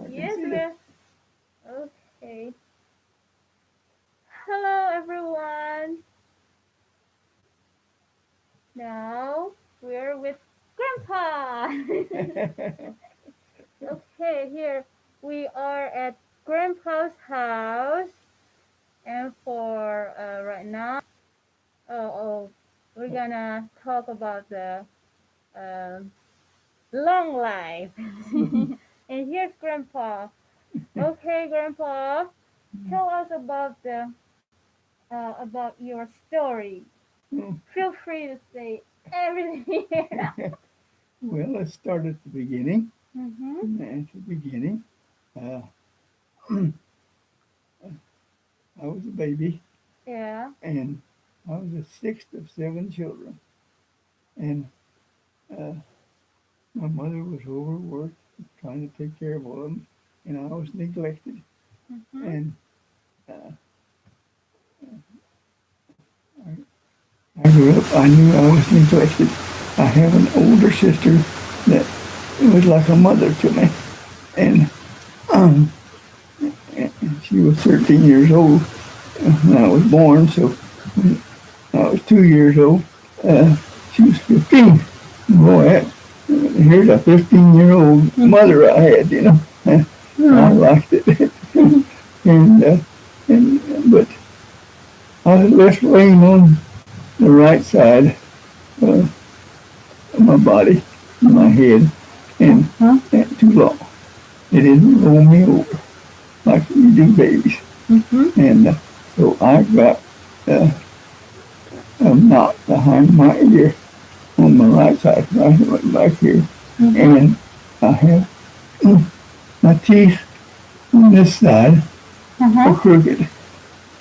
Yes, we're okay. Hello, everyone. Now we're with Grandpa. Okay, here we are at Grandpa's house, and for right now, oh, we're gonna talk about the um long life. And here's Grandpa. Okay, Grandpa, tell us about your story. Feel free to say everything here. Well, let's start at the beginning. Mm-hmm. At the beginning, uh, I was a baby, Yeah. and I was the sixth of seven children. And uh, my mother was overworked, trying to take care of all of them, and I was neglected. Mm-hmm. And uh, I grew up, I knew I was neglected. I have an older sister that was like a mother to me, and um, she was 13 years old when I was born, so when I was 2 years old. She was 15. Boy, here's a 15-year-old mother I had, you know. I liked it. and, uh, but I was left laying on the right side of my body, my head, and too long. They didn't roll me over like you do babies. Mm-hmm. And so I got uh, a knot behind my ear on my right side, right back here. Mm-hmm. And I have my teeth on this side are crooked.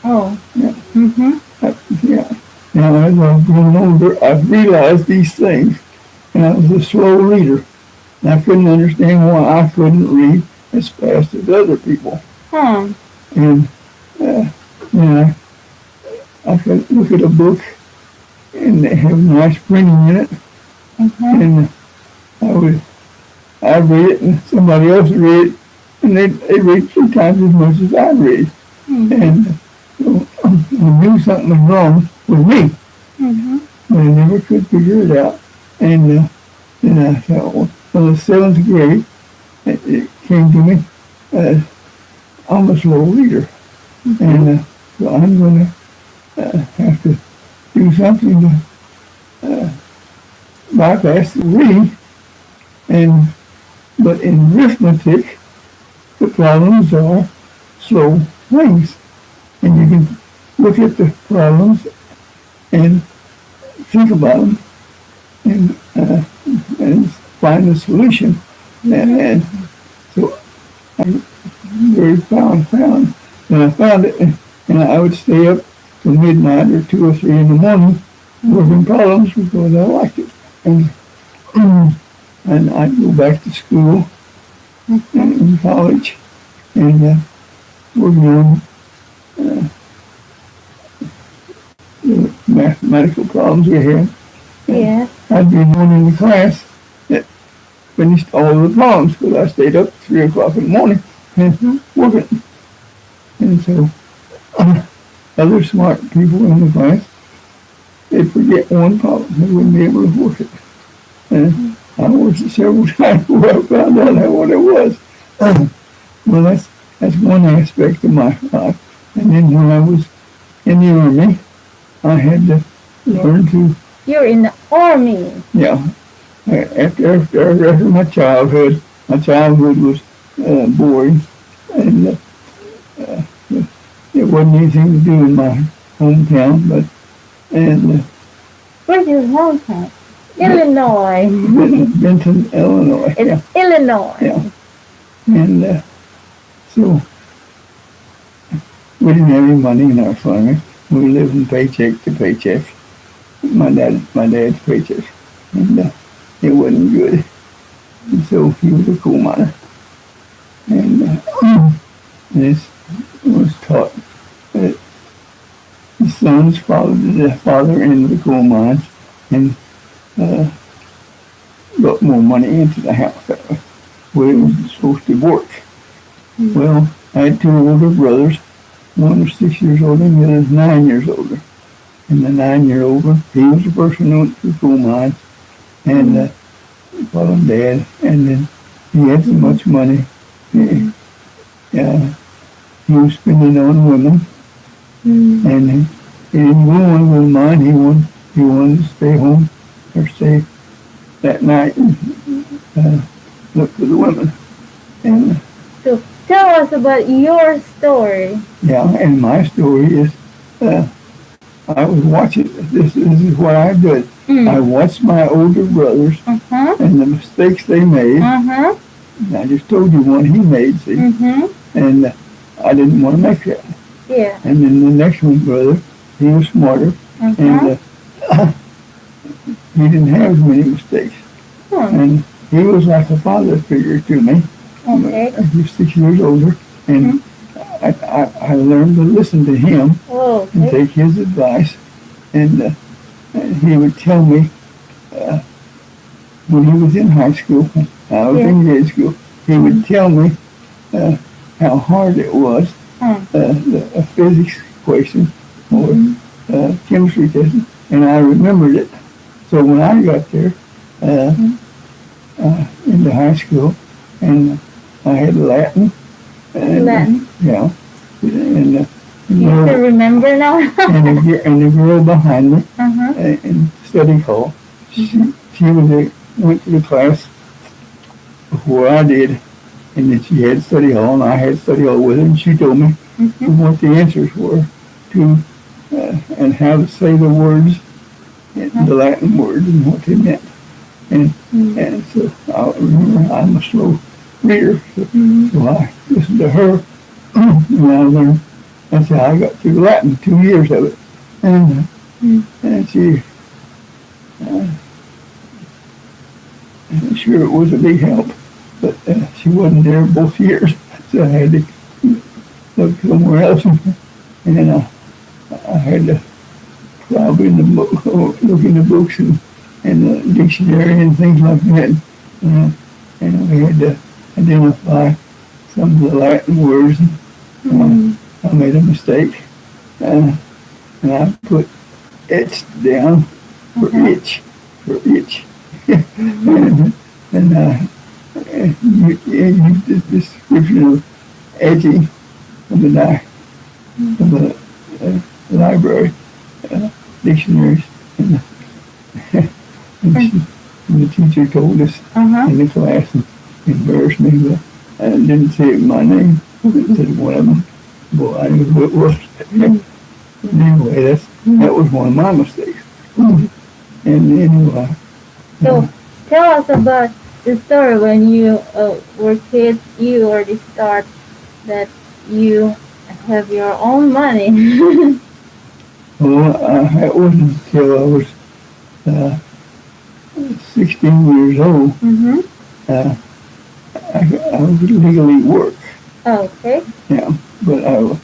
Oh. Yeah. Mm-hmm. Yeah. Now, as I've grown older, I've realized these things, and I was a slow reader. And I couldn't understand why I couldn't read as fast as other people. Hmm. And I could look at a book, and they have nice printing in it, Mm-hmm. and I read it, and somebody else read it, and they read 3 times as much as I read. Mm-hmm. And so I knew something was wrong with me, Mm-hmm. but I never could figure it out. And then I thought, well, the 7th grade, it came to me, I'm a slow reader, and so I'm going to have to do something to bypass the reading. And but in arithmetic, the problems are slow things, and you can look at the problems and think about them and find the solution. And so I'm very found. And I found it, and I would stay up till midnight or 2 or 3 in the morning working problems because I liked it. And and I'd go back to school in college and working on the mathematical problems we had. Yeah. I'd be one in the class that finished all of the problems because I stayed up 3 o'clock in the morning and working. And so other smart people in the class, they'd forget one problem. They wouldn't be able to work it. And I worked it several times before I found out what it was. Well, that's one aspect of my life. And then when I was in the Army, I had to learn to, You're in the army. yeah, after my childhood was boring, and there wasn't anything to do in my hometown, and Where's your hometown? Illinois. Benton, Illinois. It's Illinois. Yeah. And so we didn't have any money in our family. We lived from paycheck to paycheck. My dad's paycheck, and it wasn't good. And so he was a coal miner, and this was taught that the sons followed the father into the coal mines and brought more money into the house that way it was supposed to work. Well, I had two older brothers. One was 6 years older and the other was 9 years older. And the 9-year-old one, he was the person who went through coal mines and followed Dad. And then he had so much money. He was spending on women. And he didn't want to go to mine. He wanted to stay home or stay that night and look for the women. And So tell us about your story. yeah, and my story is I was watching. This is what I did. I watched my older brothers and the mistakes they made. And I just told you one he made, see, and I didn't want to make that. Yeah. And then the next one, brother, he was smarter, and he didn't have as many mistakes. And he was like a father figure to me. Okay. He was 6 years older, and I learned to listen to him Oh, and okay. take his advice. And he would tell me when he was in high school, I was in grade school, he would tell me how hard it was, a physics question or chemistry test, and I remembered it. So when I got there into high school, and I had Latin. Latin. Yeah. And You can remember now? and the girl behind me in study hall, she went to the class before I did, and then she had study hall, and I had study hall with her, and she told me what the answers were to and how to say the words, the Latin words, and what they meant. And so I remember I'm a slow reader, so I listened to her, and I learned. That's how I got through Latin, 2 years of it. And she, sure it was a big help, but she wasn't there both years, so I had to look somewhere else. And then I had to probably in the book, look in the books and the dictionary and things like that. And we had to identify some of the Latin words. I made a mistake, and I put itch down for itch, and you used the description of edging from the library dictionaries, and the teacher told us in the class and embarrassed me, but I didn't say my name. It said one of them. Well, I knew who it was. Anyway, that was one of my mistakes. And anyway. So tell us about the story when you were kids. You already start that you have your own money. Well, it wasn't until I was 16 years old I would legally work. Okay. Yeah, but I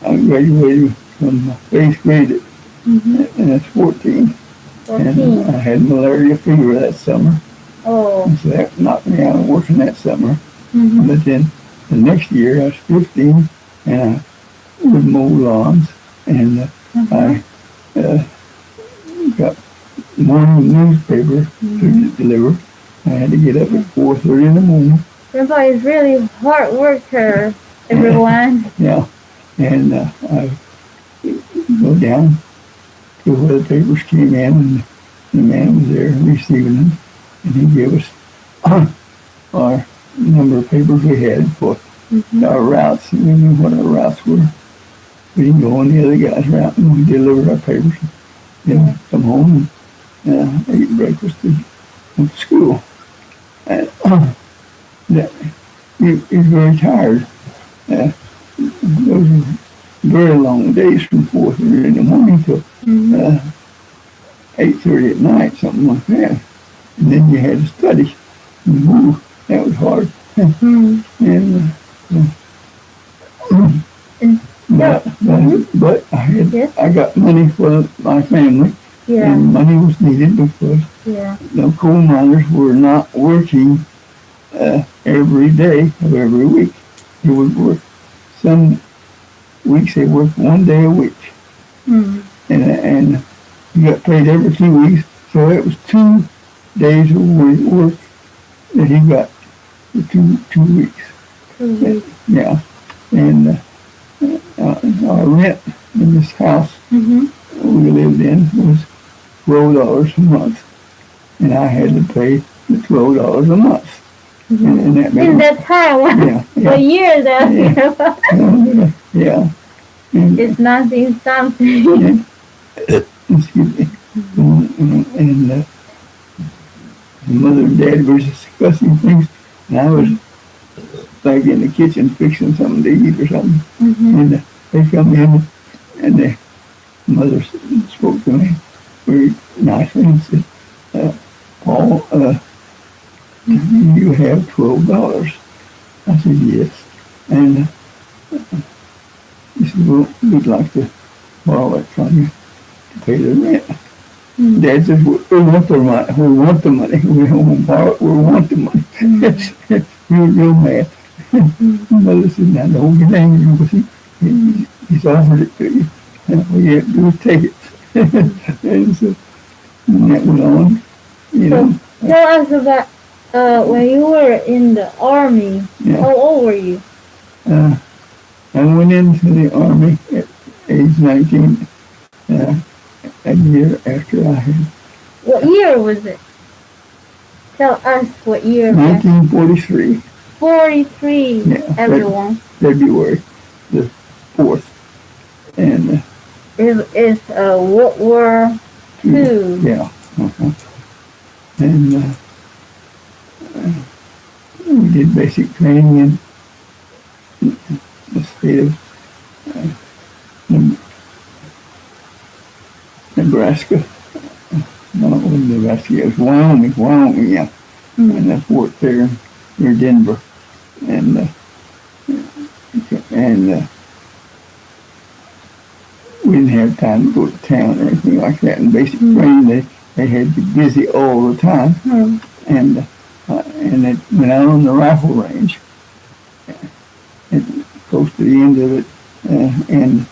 graduated from 8th grade and that's 14. And I had malaria fever that summer. Oh. And so that knocked me out of working that summer. But then the next year I was 15 and I would mow lawns and I got morning newspaper to deliver. I had to get up at 4:30 in the morning. Grandpa is really hard worker, everyone. Yeah, and I go down to where the papers came in, and the man was there receiving them, and he gave us our number of papers we had for our routes, and we knew what our routes were. We didn't go on the other guy's route, and we delivered our papers, and then come home and eat breakfast and went to school. And he was very tired. Those were very long days from 4:30 in the morning till 8:30 at night, something like that. And then you had to study. And, that was hard. But I got money for my family. Yeah. And money was needed because the coal miners were not working every day of every week. He would work. Some weeks they worked 1 day a week, Mm. and he got paid every 2 weeks. So it was 2 days of work that he got for two weeks. 2 weeks. Yeah, and our rent in this house Mm-hmm. we lived in was $12 a month, and I had to pay the $12 a month. And that made In that time, what, yeah, what year that? yeah. And, It's 19 something. excuse me. And mother and dad were discussing things, and I was like in the kitchen fixing something to eat or something. Mm-hmm. And they come in, and the mother spoke to me very nicely and said, Paul, you have $12. I said, yes. And he said, well, we'd like to borrow it from you to pay the rent. Mm-hmm. Dad says, we want the money. We want the money. We don't want to borrow it. We want the money. You're real mad. Mother said, now don't get angry because he's offered it to you. And all you have to do is take it. And so and that went on, you know. Tell us about when you were in the army. Yeah. How old were you? I went into the army at age 19, a year after I had. What year was it? Tell us what year. 1943. 43. Yeah, Everyone. February the 4th. And It's World War II. yeah. Uh-huh. And we did basic training in the state of Nebraska. No, it wasn't Nebraska. It was Wyoming, yeah. Mm. And that's fort there near Denver. And we didn't have time to go to town or anything like that. In basic training, they had to be busy all the time. Mm. And it went out on the rifle range, and close to the end of it, and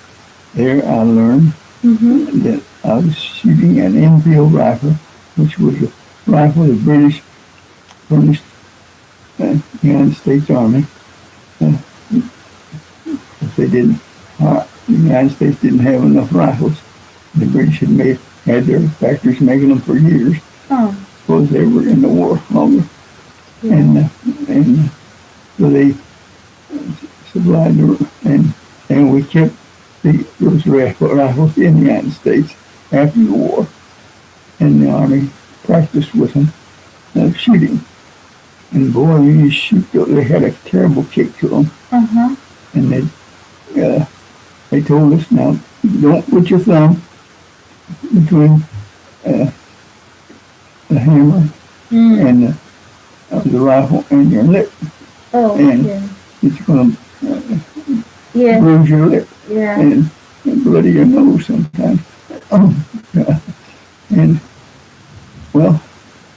there I learned Mm-hmm. that I was shooting an Enfield rifle, which was a rifle the British furnished the United States Army. If they didn't, the United States didn't have enough rifles. The British had their factories making them for years. Oh. Because they were in the war longer. Yeah. And so they supplied and we kept those rifles in the United States after the war. And the Army practiced with them shooting. And boy, you shoot, they had a terrible kick to them. Uh-huh. And they told us, now, don't put your thumb between the hammer and the rifle and your lip. Oh, And yeah. it's going to Yeah. bruise your lip Yeah. and bloody your nose sometimes. And, well,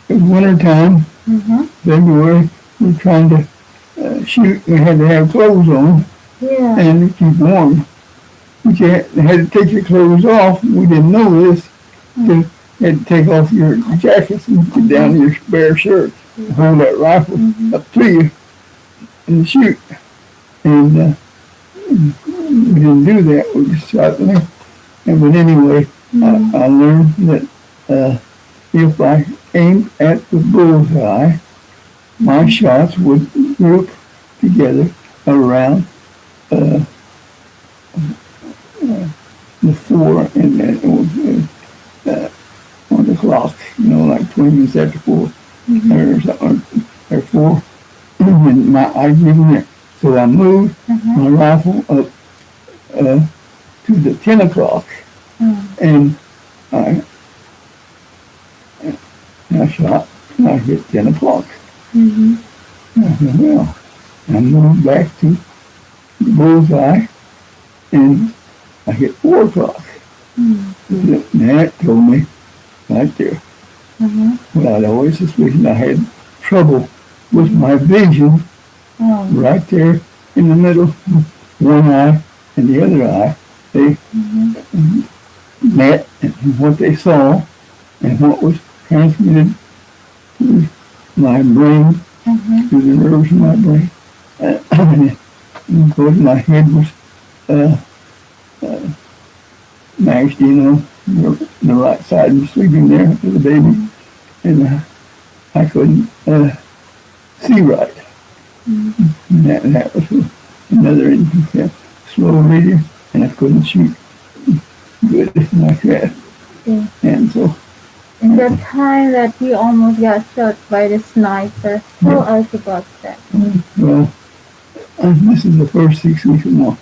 it was winter time, Mm-hmm. February, we were trying to shoot. We had to have clothes on Yeah. and to keep warm. But you had to take your clothes off. We didn't know this. You had to take off your jackets and put down your bare shirt and hold that rifle up to you and shoot. And we didn't do that. We just shot them. But anyway, I learned that if I aimed at the bullseye, my shots would group together around the four and on the clock, like 20 minutes after 4 or something, or 4. And I give them there. So I moved my rifle up to the 10 o'clock, and I shot, and I hit 10 o'clock. Mm-hmm. I said, well, I moved back to the bullseye, and I hit 4 o'clock. And that told me right there. Mm-hmm. Well, I'd always suspicioned I had trouble with my vision Oh. right there in the middle, one eye and the other eye. They met, and what they saw and what was transmitted to my brain, through the nerves in my brain. And of course, my head was mashed in on the right side and sleeping there for the baby, and I couldn't see right. And that was another slow reader, and I couldn't shoot good like that. Yeah. And so, In the time that you almost got shot by the sniper, tell us about that. well, this is the first 6 weeks of my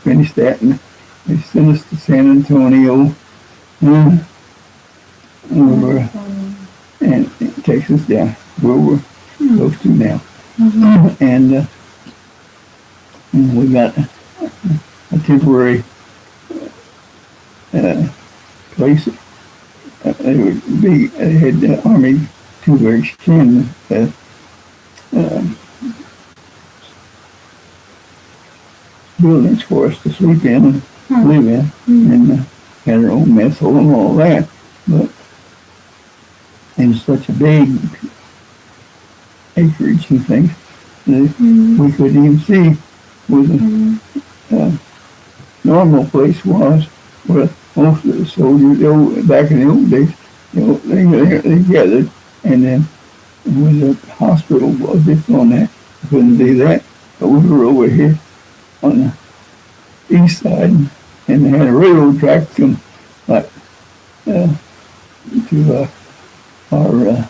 finished that, and they sent us to San Antonio, over and it takes us down where we're close to now. And we got a temporary place. They had the Army to extend buildings for us to sleep in and live in, and had our own mess hall and all that. But it was such a big acreage and things that we couldn't even see where the normal place was, where most of the soldiers, back in the old days, they gathered, and then when the hospital was, it's on that, I couldn't do that. But we were over here on the east side, and they had a railroad track from like to our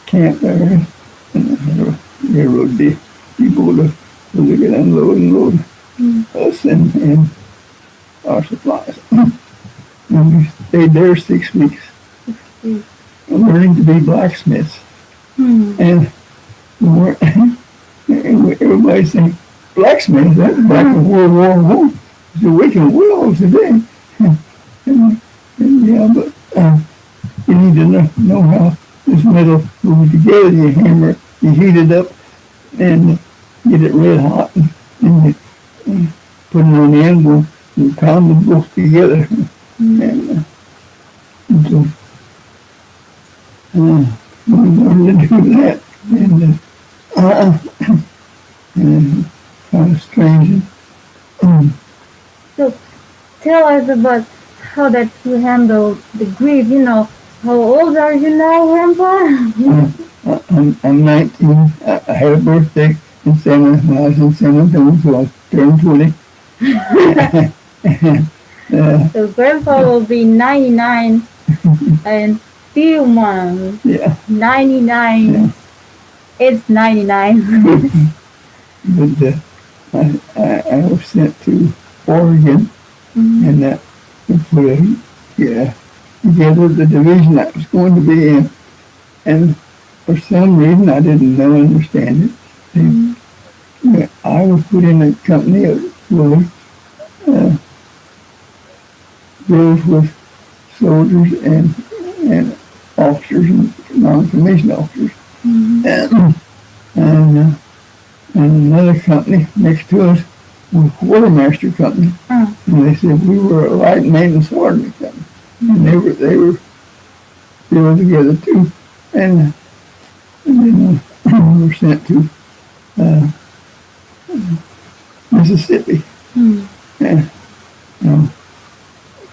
camp area, and they had a railroad depot to they could unload and load us and our supplies. And we stayed there 6 weeks, learning to be blacksmiths. And we weren't, everybody saying, blacksmith, that's back in World War I. So we can weld today. And yeah, but you need to know how this metal goes together. You hammer it, you heat it up, and get it red hot, and you put it on the anvil, and pound them both together. And so we learned to do that. And kind of strange. So tell us about how that you handle the grief. How old are you now, Grandpa? I'm 19. I had a birthday in when I was in San Antonio, so I turned 20. So Grandpa will be 99 in few months. Yeah. 99. Yeah. It's 99. But I was sent to Oregon, and that put together the division I was going to be in. And for some reason, I didn't understand it. I was put in a company of fully those with soldiers and officers and non-commissioned officers. And another company next to us was Quartermaster Company. And they said we were a light maintenance warden company. And they were still together too. And then we were sent to Mississippi. And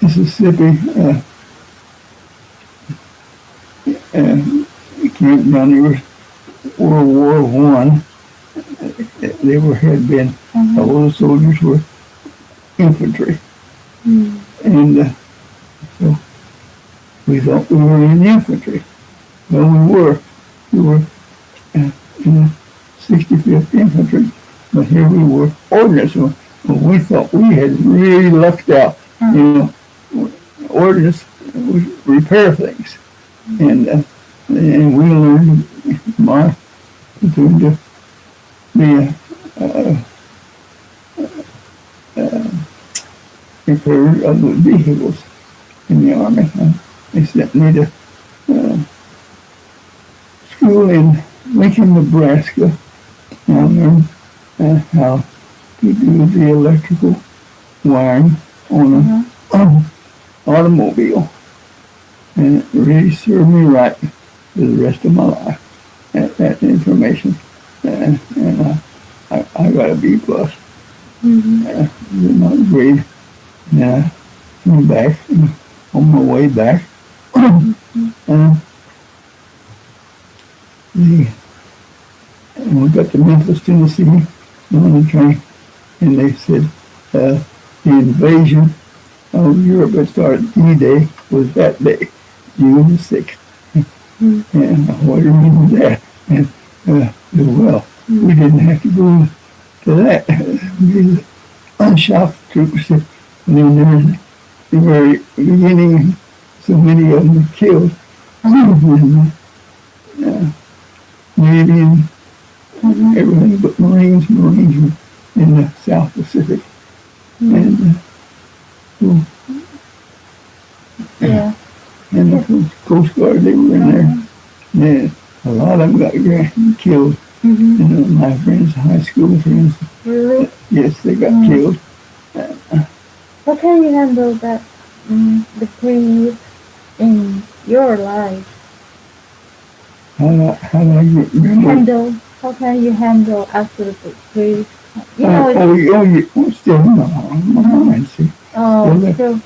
Mississippi camp down there was World War I. Had been all the soldiers were infantry, and so we thought we were in the infantry. Well, we were in the 65th Infantry, but here we were ordnance. Well, we thought we had really lucked out. Ordnance was repair things, and we learned my platoon to be repair of the vehicles in the Army. They sent me to school in Lincoln, Nebraska. I learned how to do the electrical wiring on an automobile, and it really served me right for the rest of my life. That information, and I got a B plus in my grade. And I came back, and on my way back, we got to Memphis, Tennessee, on the train, and they said the invasion of Europe that started D-Day was that day, June the 6th. And what do you mean with that? And well, we didn't have to go to that. The unshot troops, and then there's the very beginning, so many of them were killed. And, Navy and everything but Marines were in the South Pacific. And Yeah. and the Coast Guard, they were in there. Yeah, a lot of them got killed. My friends, high school friends, Really? yes, they got killed. How can you handle that, the grief in your life? How do I remember? How can you handle after the grief? You know, It's still in my mind, see. so,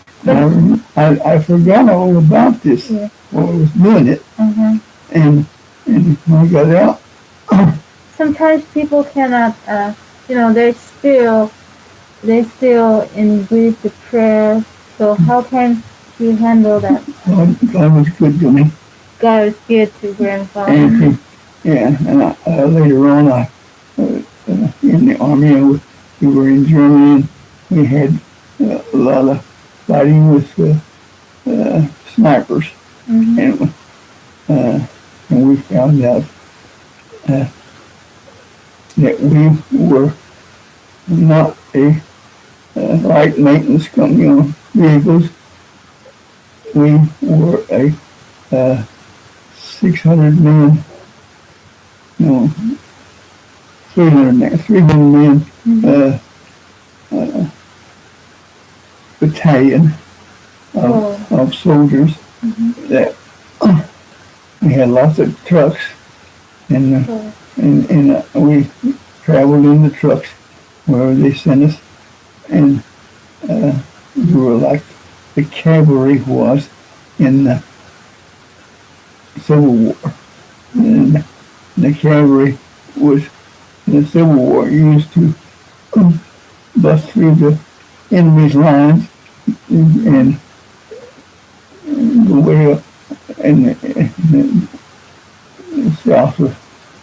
I forgot all about this yeah. while I was doing it, Uh-huh. and when I got out, Sometimes people cannot, they still in grief, depressed. So how can you handle that? God was good to me. God is good to Grandpa. And later on, in the army, we were in Germany, and we had a lot of fighting with snipers, and we found out that we were not a light maintenance company on vehicles. We were a 600 man, no, 300 man battalion of soldiers that we had lots of trucks, and we traveled in the trucks wherever they sent us, and we were like the cavalry was in the Civil War. And the cavalry was in the Civil War used to bust through the enemy's lines and go way up, and the South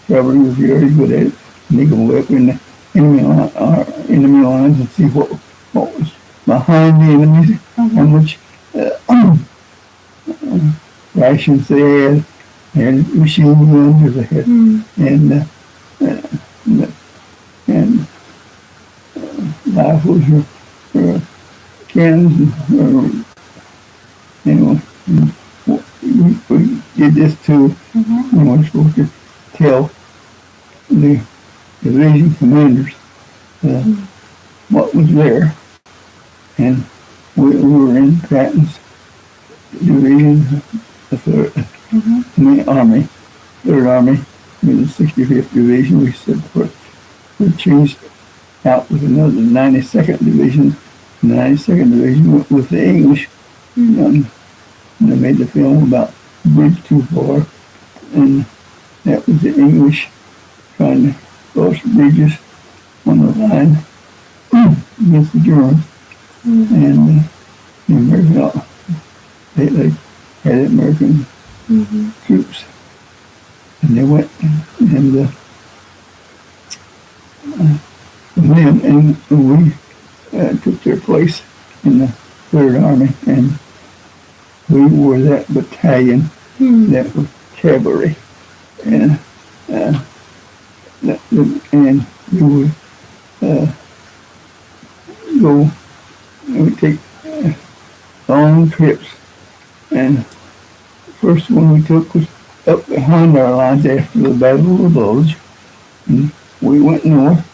cavalry was very good at it. And they go up in the enemy lines and see what was behind the enemies, how much rations they had, and machine guns they had, and rifles or cannons, we did this too. We were supposed to tell the division commanders what was there, and we were in Patton's division, the Army, Third Army, in the 65th Division. We changed out with another 92nd Division. The 92nd Division went with the English. And they made the film about Bridge Too Far, and that was the English trying to cross bridges on the line against the Germans. And the American, they had American troops, and they went and we took their place in the Third Army, and we were that battalion that was cavalry, and we would go and we take long trips, and the first one we took was up behind our lines after the Battle of the Bulge. And we went north,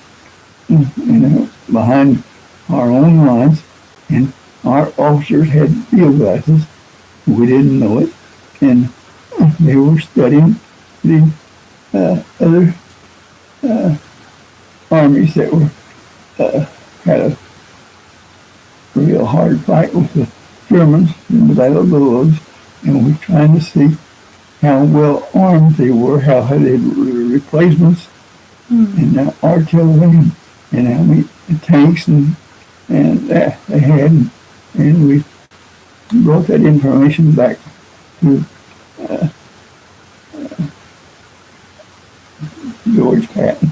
behind our own lines, and our officers had field glasses. We didn't know it, and they were studying the other armies that were had a real hard fight with the Germans in the Battle of the Bulge, and we were trying to see how well armed they were, how they were replacements, and artillery, and how many tanks and they had, and we brought that information back to George Patton,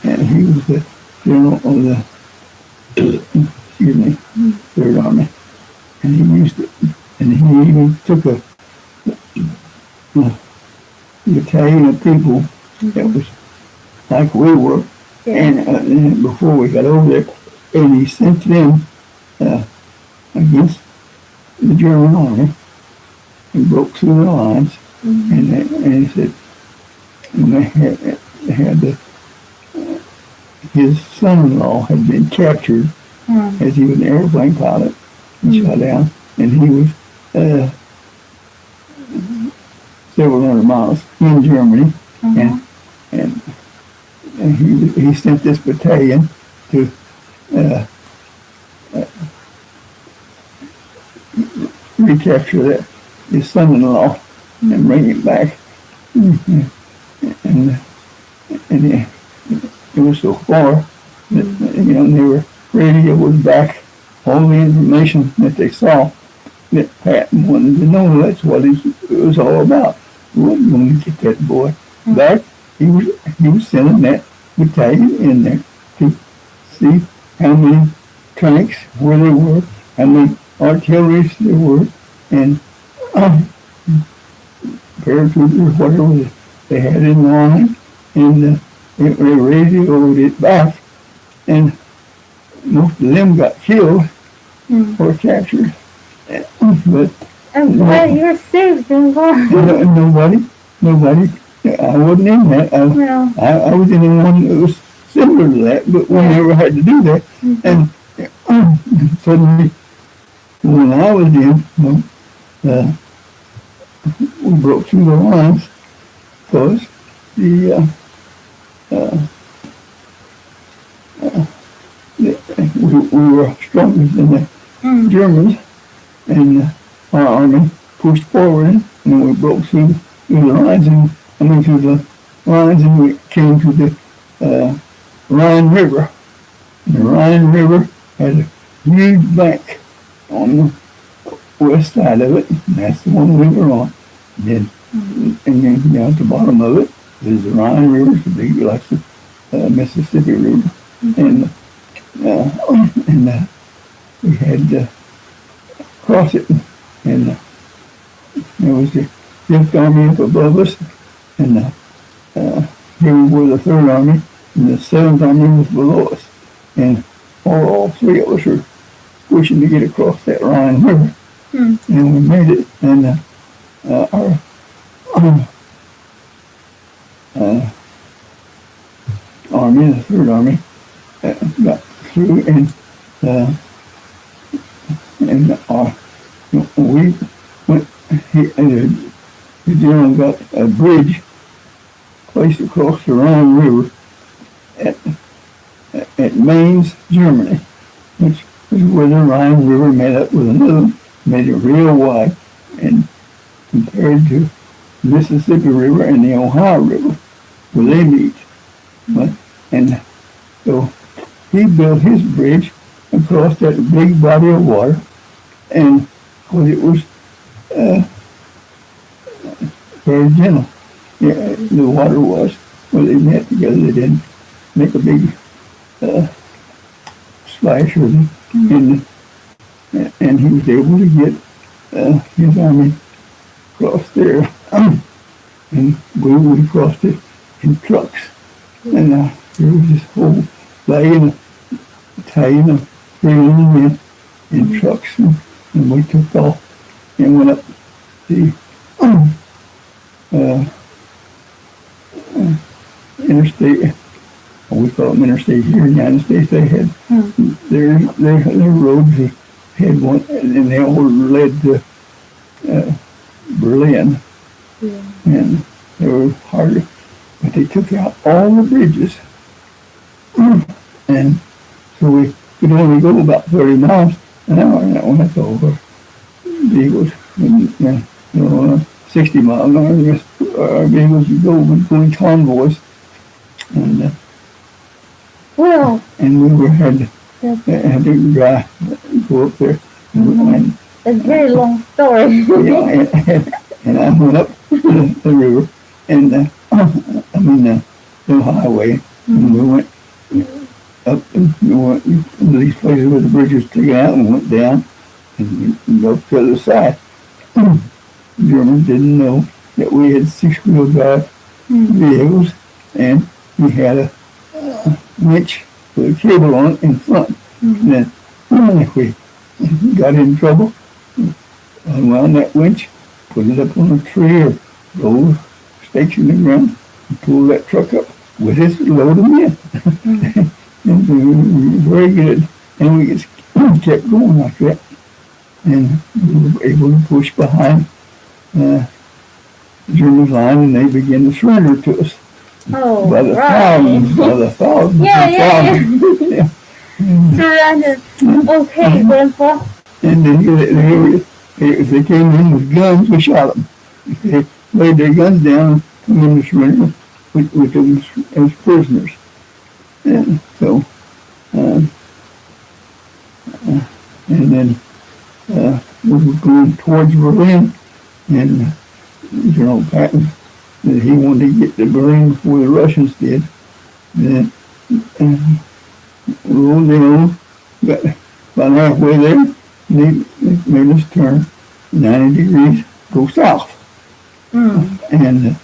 and he was the general of the Third Army, and he used it, and he even took a battalion of people that was like we were, and before we got over there, and he sent them against the German army. He broke through the lines, and he said, and they had his son-in-law had been captured as he was an airplane pilot and shot down, and he was several hundred miles in Germany, and he sent this battalion to recapture that his son-in-law and bring him back, and it was so far that their radio was back, all the information that they saw, that Patton wanted to know. That's what it was all about. We wasn't going to get that boy back. He was sending that battalion in there to see how many tanks, where they were, how many artilleries there were, and paratroopers, whatever they had in line, and they radioed it back, and most of them got killed or captured. But I'm glad you're safe and gone. Nobody. I wasn't in that. I was in the one that was similar to that, but we never had to do that. And suddenly, when I was in, we broke through the lines because we were stronger than the Germans, and our army pushed forward, and we broke through the lines, and we came to the Rhine River. And the Rhine River had a huge bank on the west side of it, and that's the one we were on. And then down at the bottom of it is the Rhine River, it's big like the Mississippi River, and we had to cross it, and there was the Fifth Army up above us, and here we were the Third Army, and the Seventh Army was below us, and all three of us were pushing to get across that Rhine River, and we made it, and our army, the Third Army, got through, and we went. The general got a bridge placed across the Rhine River at Mainz, Germany, which is where the Rhine River met up with another, made it real wide, and compared to Mississippi River and the Ohio River, where they meet. And so he built his bridge across that big body of water, and because it was very gentle, the water was, where they met together, they didn't make a big splash or anything, and he was able to get his army across there, and we crossed it in trucks, and there was this whole wagon of battalion of 300 men in trucks, and we took off and went up the uh, interstate. We call them interstate here in the United States. They had their roads had one, and they all led to Berlin, Yeah. and they were hard, but they took out all the bridges, and so we could only go about 30 miles an hour. And that one, that's over vehicles, and, 60 miles an hour. Our vehicles would go between convoys, and Well, we had that's, to drive, go up there, and that's a very long story. and I went up the river, and the highway, and we went up and we went to these places where the bridge was taken out, and went down and up to the other side. Germans didn't know that we had 6-wheel drive vehicles, and we had a winch with a cable on it in front. And then if we got in trouble, unwound that winch, put it up on a tree or roll stakes in the ground, and pull that truck up with us, load them in. And so we were very good, and we just kept going like that. And we were able to push behind the German line, and they began to surrender to us. Oh, By the right. thousands. Yeah. Yeah. Surrounded. Okay, Grandpa. And then if they came in with guns, we shot them. If they laid their guns down and come in to surrender, we took them as prisoners. And so, and then we were going towards Berlin, and General Patton, that he wanted to get to Berlin before the Russians did. Then rolled down, got about halfway there, and they made us turn 90 degrees, go south. And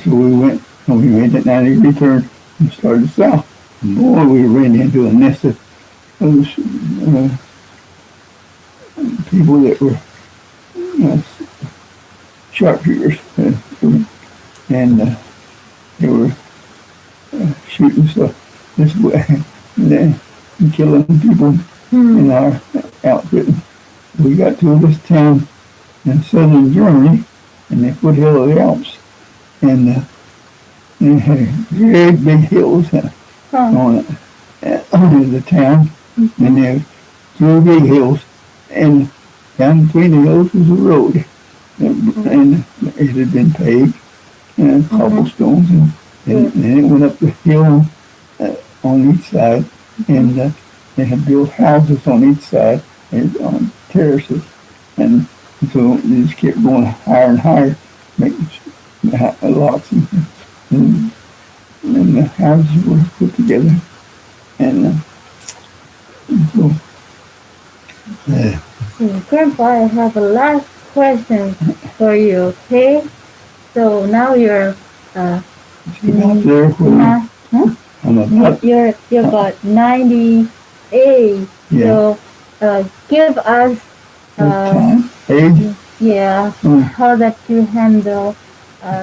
so we went, and we made that 90-degree turn and started south. And boy, we ran into a nest of those people that were sharpshooters, and they were shooting stuff this way and killing people in our outfit. We got to this town in southern Germany, in the foothill of the Alps, and they had great big hills on it, the town, and they had 2 big hills, and down between the hills was a road, and it had been paved, and cobblestones, and then it went up the hill on each side, and they had built houses on each side, and on terraces, and so they just kept going higher and higher, making lots, and the houses were put together, and so. Grandpa, I have a last question for you, okay? So now you're Out there where I'm about, you're about 98. Yeah. So give us age. yeah, how that you handle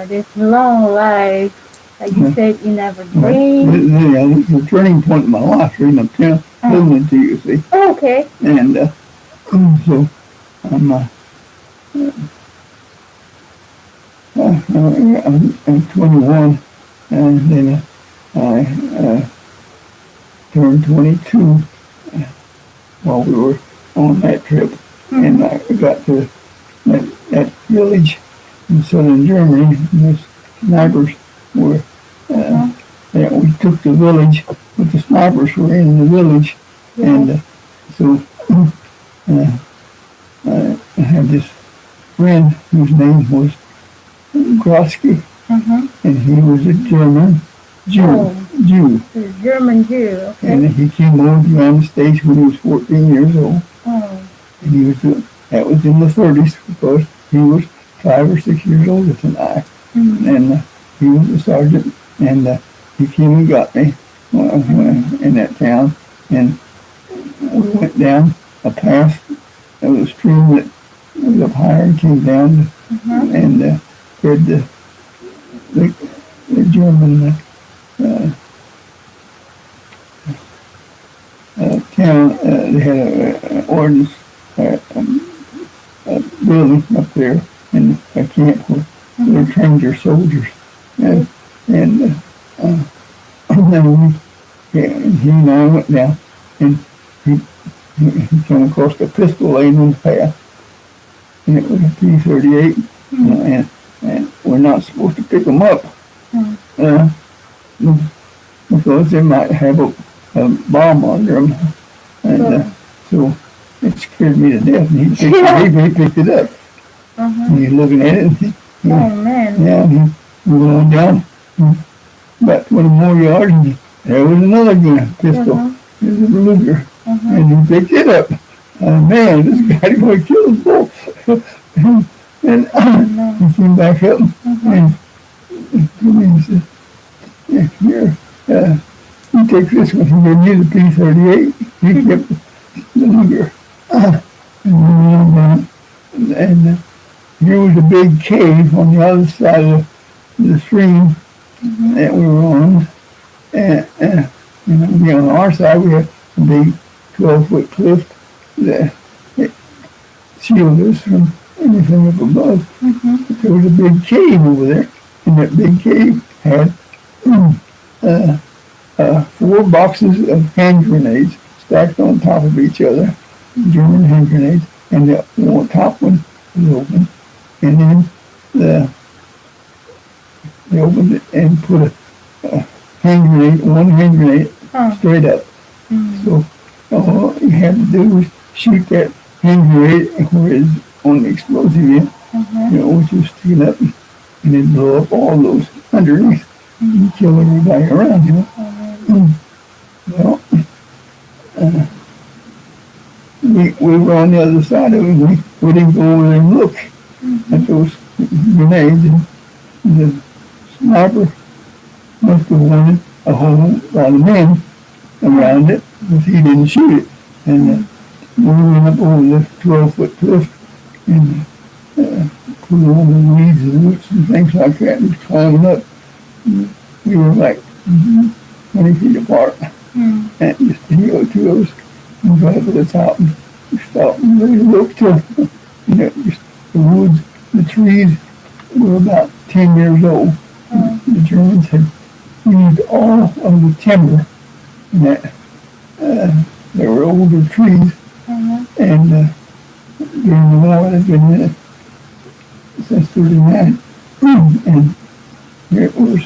this long life. Like you said, you never drink. Yeah, this is a turning point in my life, reading up town, listening to you, see. Okay. And so I'm 21, and then I turned 22 while we were on that trip, and I got to that village in southern Germany, and the snipers were, we took the village, but the snipers were in the village, and so I had this friend whose name was Grotsky, and he was a German Jew. A German Jew, okay. And he came over to the United States when he was 14 years old. And he was that was in the 30s, because he was 5 or 6 years older than I. And he was a sergeant, and he came and got me in that town, and we went down a path. There was a stream that was up higher and came down and had the, the German town. They had an ordnance building up there in a camp where they trained their soldiers, and then he and I went down, and he came across the pistol laying in the path, and it was a P-38, and we're not supposed to pick them up because they might have a bomb under them, and so it scared me to death. And he picked it up, and he's looking at it. And Oh man. yeah, and he went on down about 20 more yards, and there was another gun, pistol. It was a Luger, and he picked it up. Man, this guy's going to kill us both. And he came back up and he said, yeah, here, you take this one. He gave me the P-38. He kept the Luger. And we went on down, and here was a big cave on the other side of the stream that we were on. And on our side, we had a big 12-foot cliff that shielded us from anything up above. But there was a big cave over there, and that big cave had 4 boxes of hand grenades stacked on top of each other, German hand grenades, and the top one was open. And then they opened it and put a one hand grenade straight up. So all you had to do was shoot that hand grenade where it's on the explosive end, which was sticking up, and then blow up all those underneath and kill everybody around, Well, we were on the other side of it. We didn't go over there and look at those grenades, and the sniper must have wanted a whole lot of men around it, but he didn't shoot it. And we went up over the 12-foot cliff and put all the weeds and roots and things like that and climbing up. We were like 20 feet apart. And just two of us and got up to the top and stopped and really looked till just the woods, the trees were about 10 years old. The Germans had used all of the timber in that. There were older trees, and during the war they've been in it since 39, and it was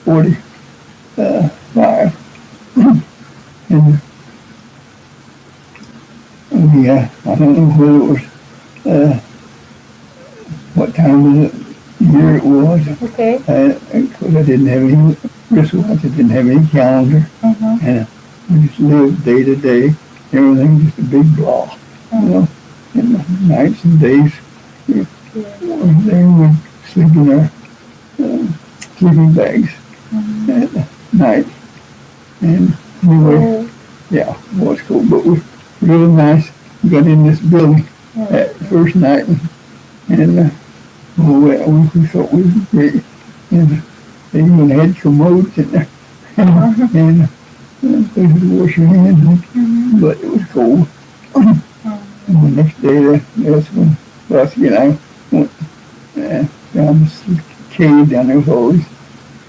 45. And I don't know whether it was what time of the year it was. Okay. Because I didn't have any wristwatch, I didn't have any calendar, and we just lived day to day. Everything just a big blah, And the nights and days we were there. We'd sleep in our sleeping bags at night. And anyway, yeah, it was cool, but it was really nice. We got in this building that first night, and we thought we was great. And they even had commodes in there, and places to wash your hands, but it was cold. And the next day, that's when Rusty and I went down this cave down there with all these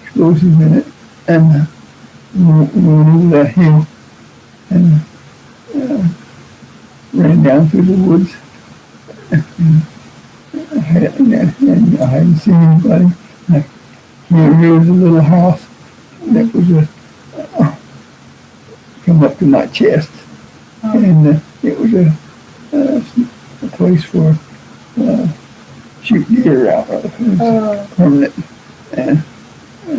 explosives in it, and we went over that hill and ran down through the woods. And I hadn't seen anybody. Here was a little house that was come up to my chest, and it was a place for shoot deer out of. It was permanent, and I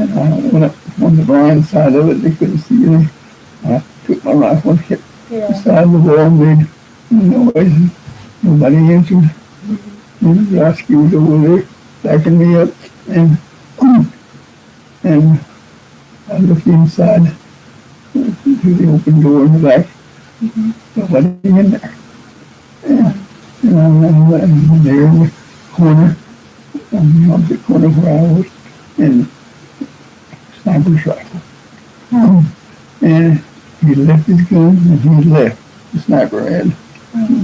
went up on the blind side of it. They couldn't see me. I took my rifle and hit the side of the wall, made noise. Nobody answered. And the rescue was over there backing me up, and I looked inside through the open door in the back. Nobody in there. And I'm there in the corner, on the opposite corner where I was, and sniper's rifle. Hmm. And he left his gun and he left. The sniper had.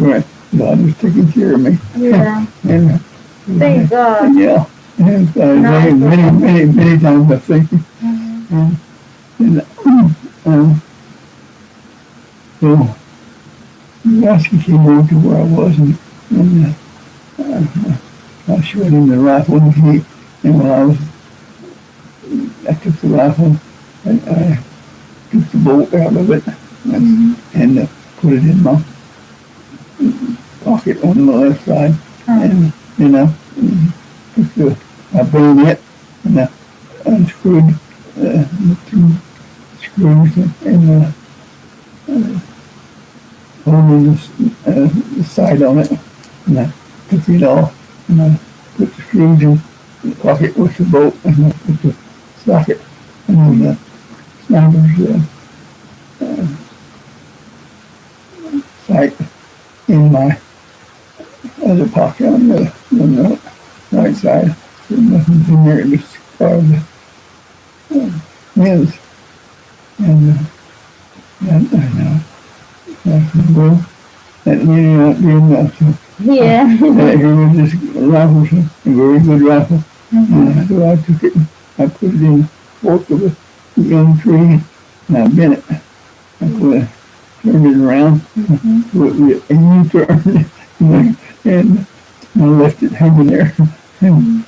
Right. God was taking care of me. Yeah. And Thank God. yeah. And Nice. many times I think. Mhm. And so Lasky came over to where I was, and I showed him the rifle, and when I took the rifle, I took the bolt out of it, and put it in my pocket on the left side, and took my bayonet, and I unscrewed the two screws and holding the side on it, and I took it off, and I put the screws in the pocket with the bolt, and I put the socket, and then the sniper's sight in my other pocket on the right side. So nothing's in there, just part of the winds. And I can go. That really not be enough. So Yeah. here was this rifle, a very good rifle. And so I took it and I put it in the fork of a young tree, and I bent it. I turned it around, put it in a U-turn, and I left it hanging there. And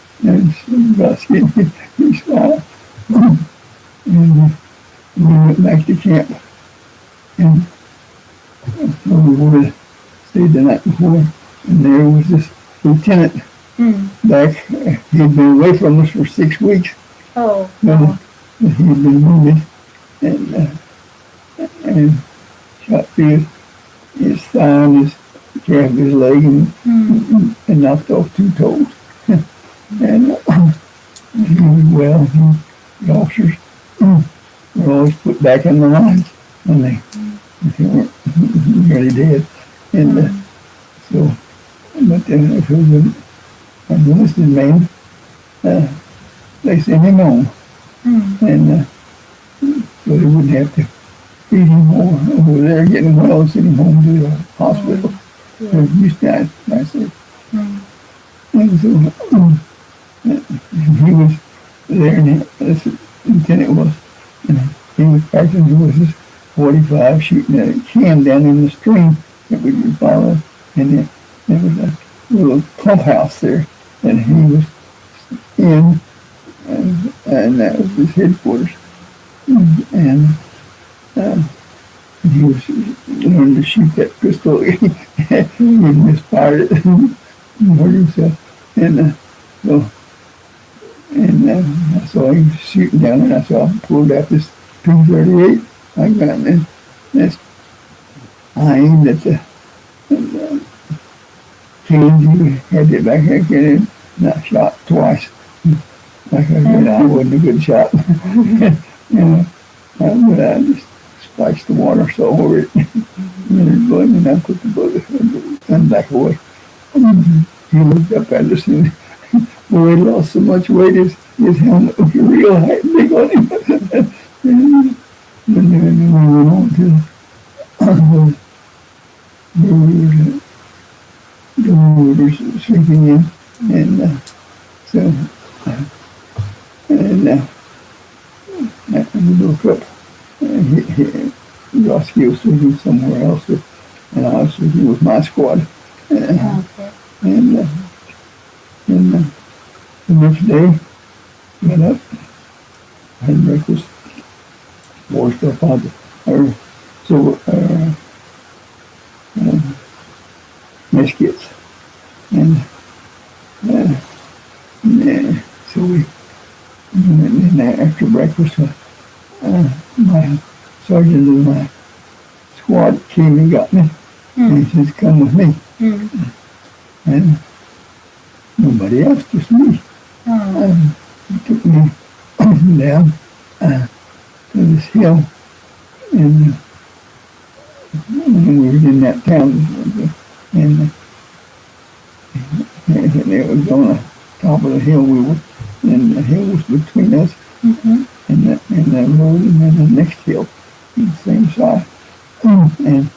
about skin his spot. And we went back to camp. And so we would have stayed the night before, and there was this lieutenant back. He had been away from us for 6 weeks. Oh. But he had been wounded and shot through his thigh and his calf of his leg and knocked off 2 toes. And he was well. The officers were always put back in the lines when they weren't nearly dead. And so, but then if it was an enlisted man, they sent him home. And so they wouldn't have to feed him more over there, getting well, and send him home to the hospital. So used to nicely. And so he was there, and this lieutenant was, and he was practicing with his 45 shooting at a can down in the stream that we could follow. And then there was a little pump house there that he was in, and that was his headquarters. And he was learning to shoot that pistol. He misfired it and hurt himself. And so, I saw him shooting down, and I saw him pulled out this .238. I got it, and that's I aimed at the cage. He had it back again, and I shot twice. Like I said, I wasn't a good shot. But I just splashed the water so over it, and it blood, and I put the bullet gun back away. He looked up at us, and boy, he lost so much weight, his helmet was real big on him. And then we went on to where we were sleeping in, and so we woke up, and Roski was sleeping somewhere else, and I was sleeping with my squad. And the next day, got up, had breakfast, washed up on mess kits, and so we went in after breakfast. My sergeant of my squad came and got me, and he says, "Come with me." And nobody else, just me. He took me down to this hill, and when we were in that town, and they were going to top of the hill we were, and the hill was between us Mhm. and the road, and then the next hill, on the same side. And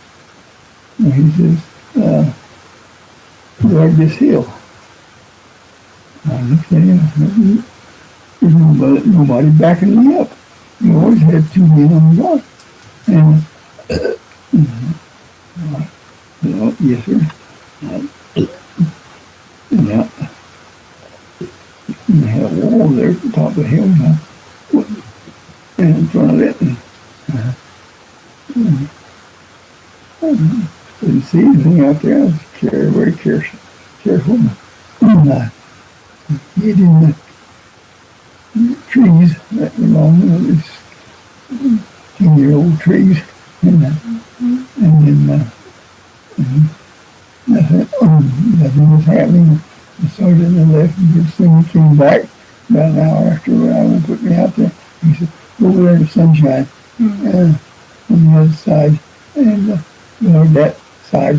he says, drag this hill. I looked at him. There's nobody backing me up. You always had two men on the guard. And, yes, sir. Yeah. And they had a wall there at the top of the hill now. And in front of it. Didn't see anything out there. I was very careful. And I hid in the trees that belong to these 10-year-old trees. And then nothing was happening. The sergeant left, and just then he came back about an hour after I put me out there. He said, go over there in the sunshine on the other side and guard that side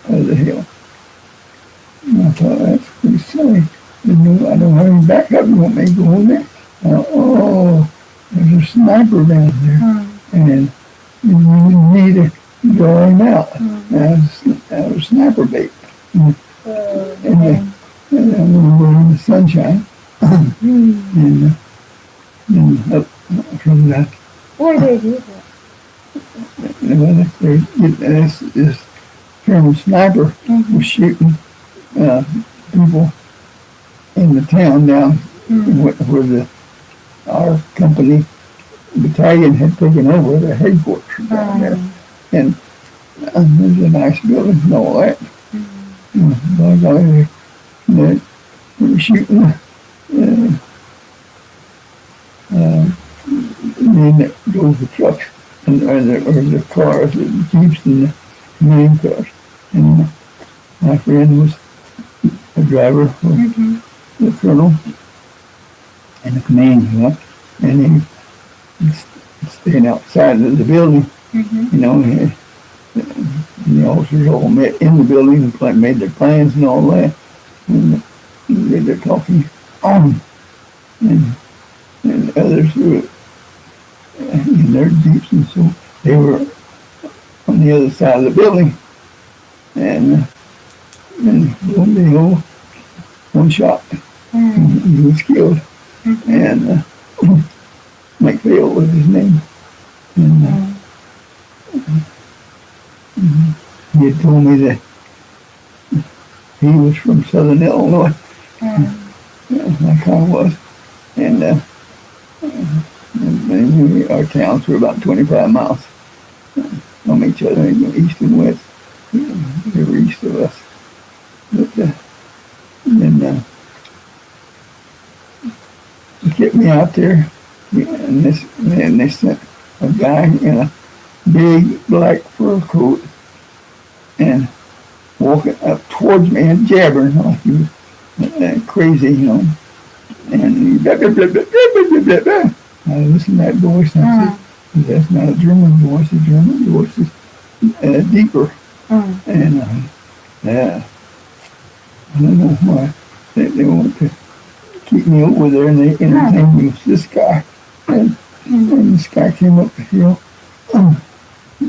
of the hill. And I thought, that's pretty silly. I don't have any backup. You want me to go in there? There's a sniper down there. And you need to draw him out. That was sniper bait. And then we were in the sunshine. And then up from that. Why did you do that? This German sniper was shooting people in the town down where our company battalion had taken over the headquarters down there. And there's a nice building and all that. By golly, they were shooting men that drove the trucks or the cars, the jeeps and the main cars. And my friend was a driver for the colonel and the command left, and he staying outside of the building. And the officers all met in the building and made their plans and all that. And they're talking on. And others were in their jeeps, and so they were on the other side of the building. And lo and behold, one shot, he was killed. And McPhail was his name. And he had told me that he was from Southern Illinois. Like I was. And our towns were about 25 miles from each other, east and west. They were east of us. But then they kept me out there, and they sent a guy in a big black fur coat and walking up towards me and jabbering like he was crazy, And he blah, blah, blah, blah, blah, blah, blah. I listened to that voice and I said, that's not a German voice. The German voice is deeper. And I don't know why they want to keep me over there, and they entertained me with this guy. And this guy came up the hill,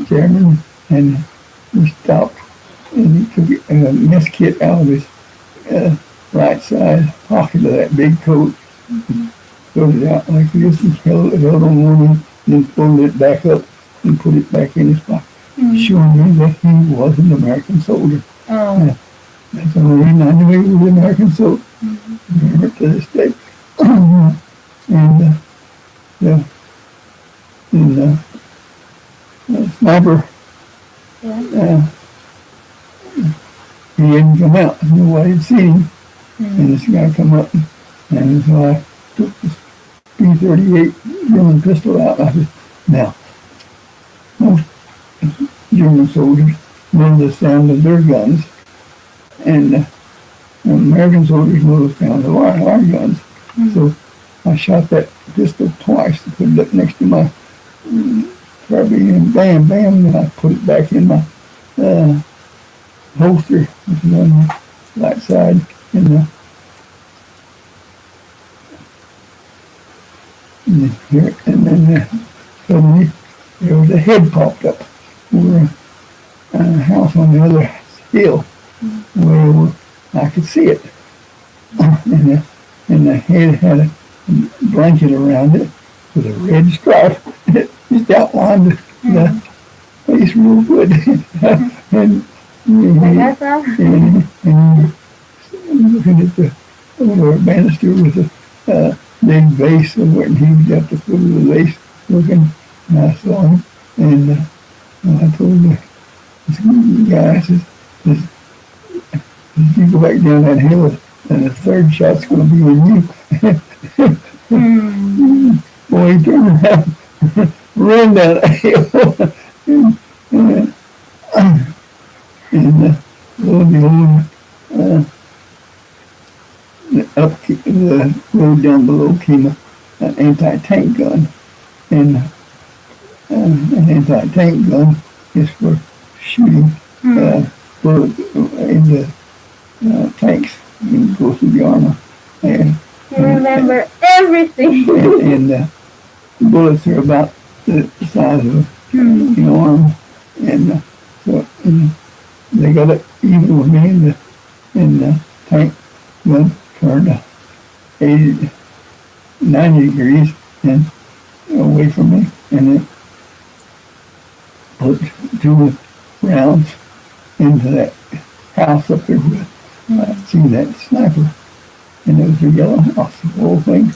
German, and he stopped and he took a mess kit out of his right side pocket of that big coat, folded it out like this, and held on one end, and then folded it back up and put it back in his pocket, showing me that he was an American soldier. That's the only reason I knew he was an American soldier. Remember to this day. The sniper, he hadn't come out. Nobody had seen him. And this guy come up, and so I took this P-38 German pistol out. I said, now, most German soldiers know the sound of their guns, and American soldiers know the sound of our guns. So I shot that pistol twice to put it up next to my carabiner, and bam, bam, and I put it back in my holster, which is on the right side, and and then suddenly there was a head popped up over a house on the other hill where I could see it. And the head had a blanket around it with a red stripe. It just outlined the face real good. and That's all. and looking at the over banister with a big vase over it, and he was at the foot of the vase looking, and I saw him, and I told the guy, I says, you go back down that hill, and the third shot's going to be on you. Boy, he turned around, ran down that hill, and lo and behold, up the road down below came an anti-tank gun, and an anti-tank gun is for shooting bullets into tanks and go through the armor. And You remember everything. and bullets are about the size of an arm, and so they got it even with me, and the tank gun turned 80, 90 degrees and away from me, and it put 2 rounds into that house up there with see that sniper, and it was a yellow house, the whole thing,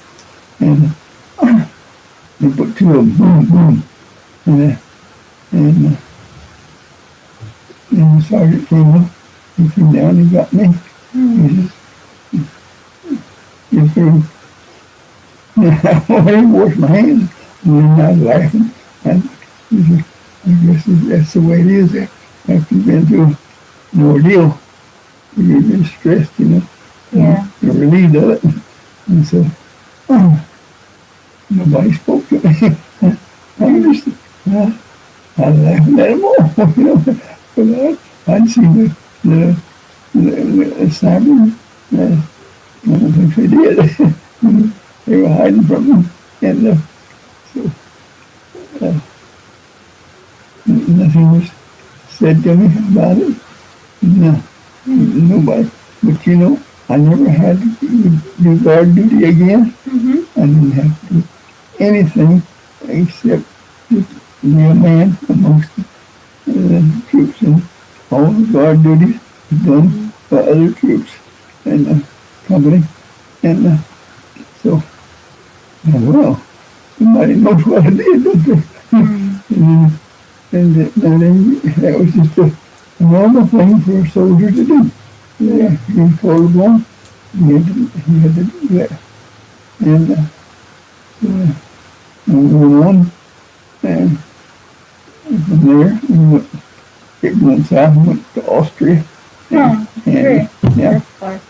and they put 2 of them, boom, boom, and the sergeant came up, he came down and got me. He says, "You're through." I didn't wash my hands, and then I was laughing, and he said, I guess that's the way it is after you've been through an ordeal. You've been stressed, Yeah. You're relieved of it. And so, nobody spoke to me. I just, I laughed at them all, but I'd seen the sniper. I don't think they did. They were hiding from them, and so nothing was said to me about it. No, nobody. But I never had to do guard duty again. I didn't have to do anything except just be a man amongst the troops, and all the guard duties done by other troops and the company. And so, well, somebody knows what I did, don't they? And that was just a normal thing for a soldier to do. Yeah, he was called upon. He had to do that. And we went on, and from there it went south and went to Austria. Oh, And, yeah, That's far.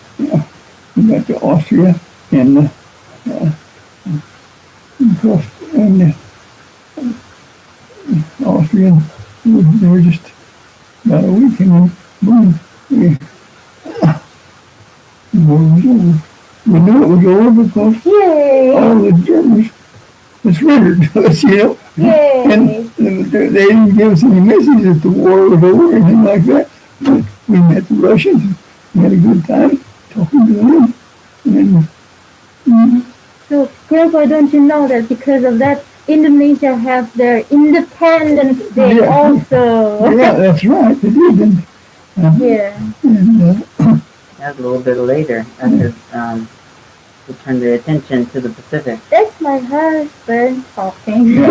we got to Austria, and crossed, and Austrian, they were just about a week, and then boom, the war was over. We knew it was over because Yay! all the Germans surrendered to us, Yay! and they didn't give us any message that the war was over or anything like that. But we met the Russians, we had a good time talking to them, and So, Grandpa, don't you know that because of that, Indonesia have their Independence Day Yeah. also? yeah, that's right, they did, Yeah. and That was a little bit later after we turned the attention to the Pacific. That's my husband talking. yeah,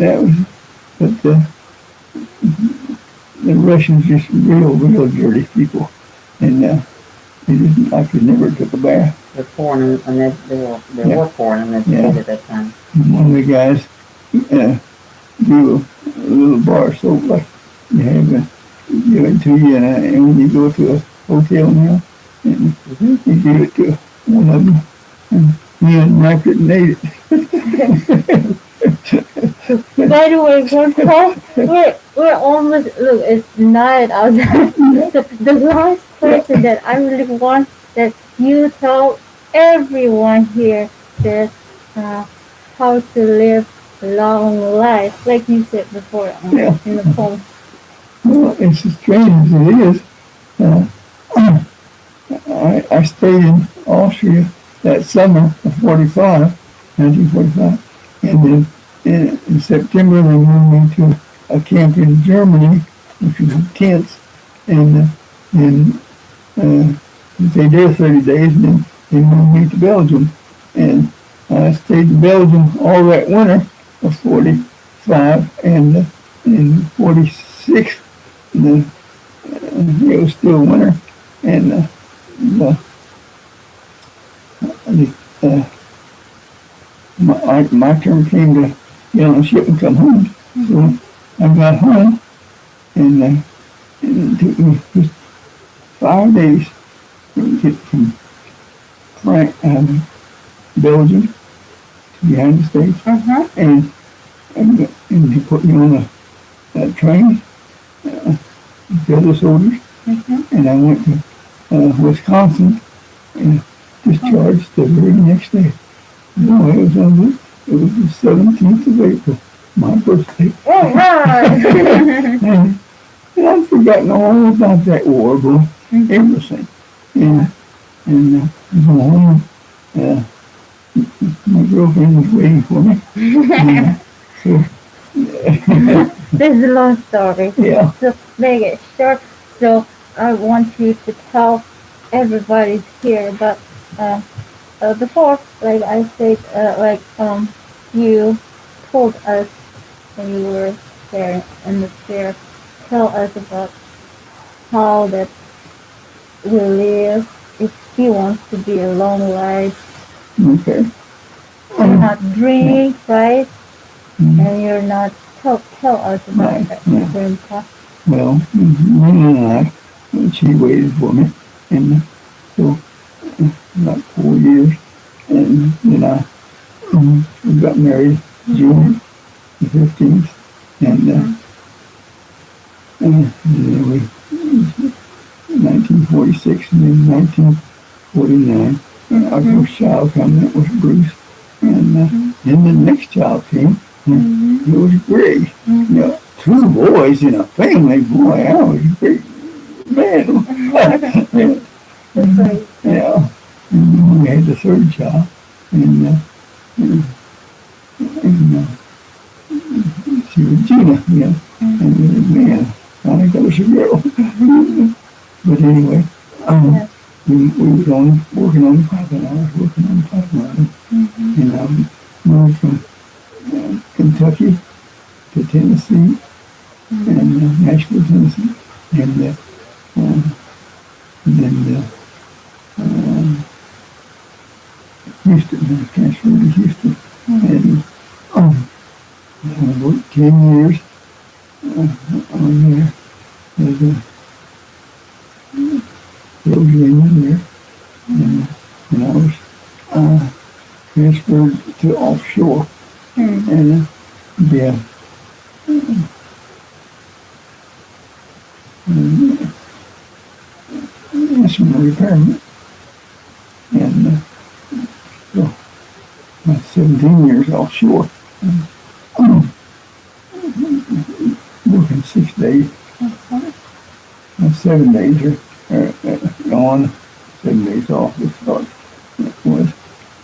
that was, but the Russians just real dirty people, and they just, I could never took a bath. They're foreign, and they were foreign and educated at that time. One of the guys do a little bar soap like you have give it to you, and when you go to a hotel now, and you give it to one of them, and he unwrapped it and ate it. By the way, Grandpa, we're almost, look, it's night outside. So the last question that I really want that you tell everyone here that uh, how to live a long life, like you said before Yeah. in the poem. Well, it's as strange as it is. Uh, I stayed in Austria that summer of 1945, and then in September they moved me to a camp in Germany, which was tents, and stayed there 30 days, and then they moved me to Belgium, and I stayed in Belgium all that winter of 45, and in 46, the, it was still winter, and the, my turn came to get on a ship and come home. So I got home, and it took me just 5 days to get from Belgium to the United States, Uh-huh. and they put me on a train, the other soldiers, and I went to Wisconsin and discharged the very next day. No, it was the 17th of April, my birthday. All right. And I've forgotten all about that war, bro. Everything. And go home. My girlfriend was waiting for me. So, This is a long story. yeah. So make it short. So I want you to tell everybody here about before, like I said, you told us when you were there in the fair, tell us about how that will live if he wants to be a long life. Okay. You're not drink, right? Mhm. And you're not tell us about Right, that, yeah. Grandpa. Well, Nina and I, she waited for me, and so about 4 years, and then we got married June the 15th, and then we 1946, and then 1949, our first child came, that was Bruce, and then the next child came, and it was Greg. You know, 2 boys in a family, boy, I was a big man. That's right. Yeah, and then we had the third child, and she was Gina, you know, and man, I think that was a girl. But anyway, we was working on the pipeline. I was working on the pipeline, and I moved from Kentucky to Tennessee, and Nashville, Tennessee, and then Houston. I was transferred to Houston, and I worked 10 years on there as a Roseanne there, and I was transferred to offshore, and yeah. Instrument repairman, and so my 17 years offshore, working 6 days, 7 days on, 7 days off.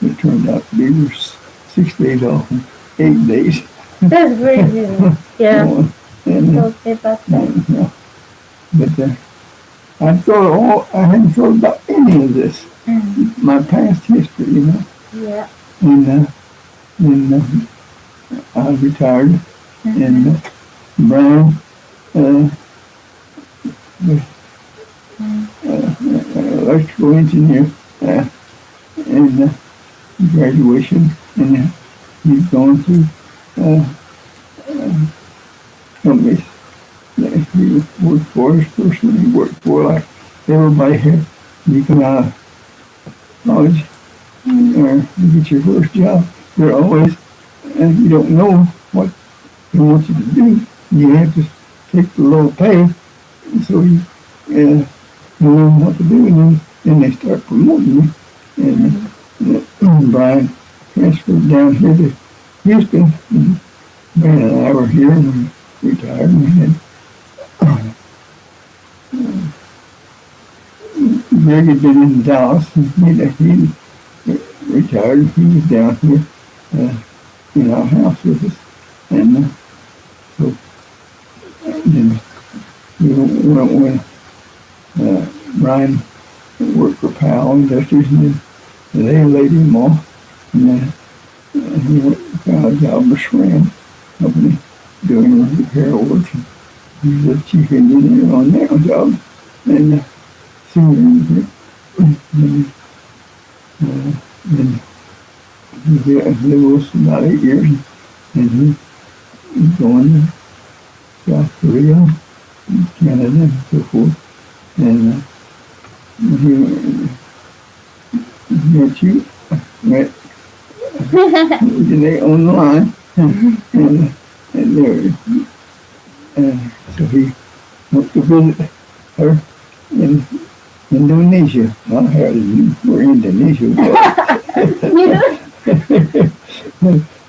It turned out to be 6 days off and 8 days. That's crazy. Yeah. And, Okay, about that. but I hadn't thought about any of this, my past history, you know. Yeah. And then I retired, and Brian was electrical engineer, and graduation, and he's gone through companies that he worked for. His first one he worked for, like everybody here, you come out of college or you get your first job, you're always, you don't know what they want you to do. You have to take the low pay, and so you learn what to do, and then they start promoting you. And Brian transferred down here to Houston. And Brad and I were here and we retired. And we had Greg had been in Dallas and he retired. He was down here in our house with us. And so then when Brian worked for Powell Industries, and then they laid him off, and then he went and found a job with SRAM company doing repair work. He was the chief engineer on that job, and senior engineer. And he lived with us about 8 years, and he's going to South Korea, Canada, and so forth. And he met you, met they online, and so he went to visit her in Indonesia. Well, her were Indonesia,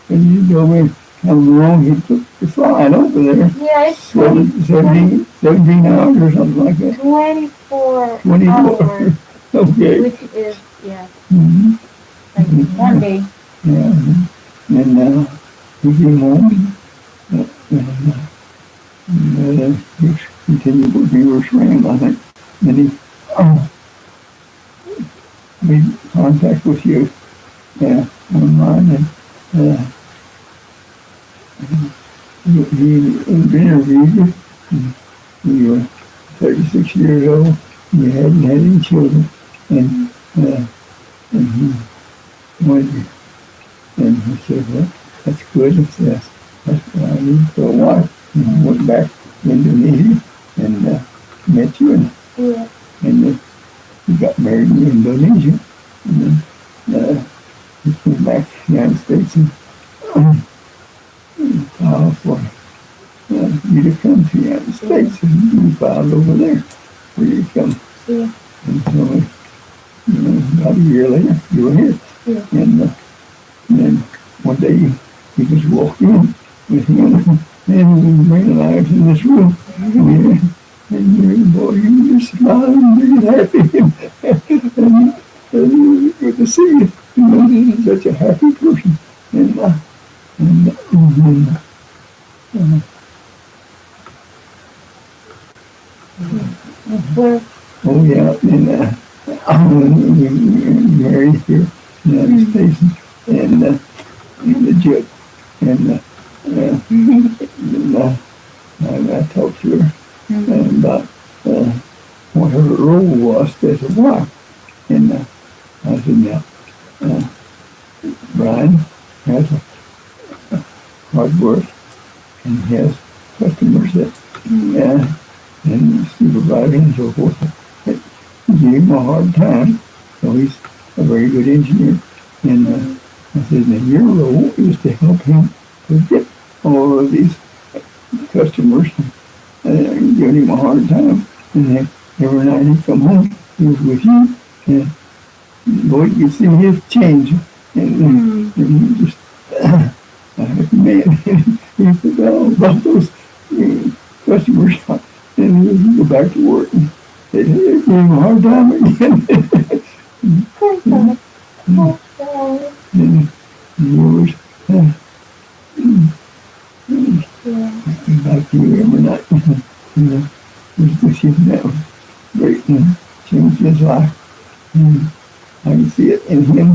and you told me how long he took to fly over there. Yeah, it's 17 hours or something like that. 24 24. hours, Okay. which is, yeah, Mm-hmm. like one day. Yeah. And he came home and he continued working with SRAM, I think. Then he made contact with you online, and he interviewed you. You were 36 years old, and you hadn't had any children, and he wanted you. And he said, well, that's good. That's what I need for a wife. And he went back to Indonesia and met you, Yeah. and he got married in Indonesia. And then he came back to the United States and filed for you to come to the United States, and you filed over there for you to come. Yeah. And so, about a year later, you were here. Yeah. And then one day you just walked in with him, and we realized in this room, and you were just smiling and happy, and it was good to see you. You're such a happy person. Well, Oh yeah, and we married here in the United States, and the Judge, and I talked to her about what her role was as a wife, and I said, now, Brian has a hard work, and he has customers that and supervising and so forth. He gave him a hard time, so he's a very good engineer. And I said, now your role is to help him to get all of these customers and giving him a hard time. And then every night he'd come home, he was with you, and boy, you could see his change. And he just, man, he forgot about those customers. And he would go back to work and they'd give him a hard time again. poor guy. Poor guy. And yours, Yeah. came back to you every night. Was with you. That was great and changed his life. And I can see it in him.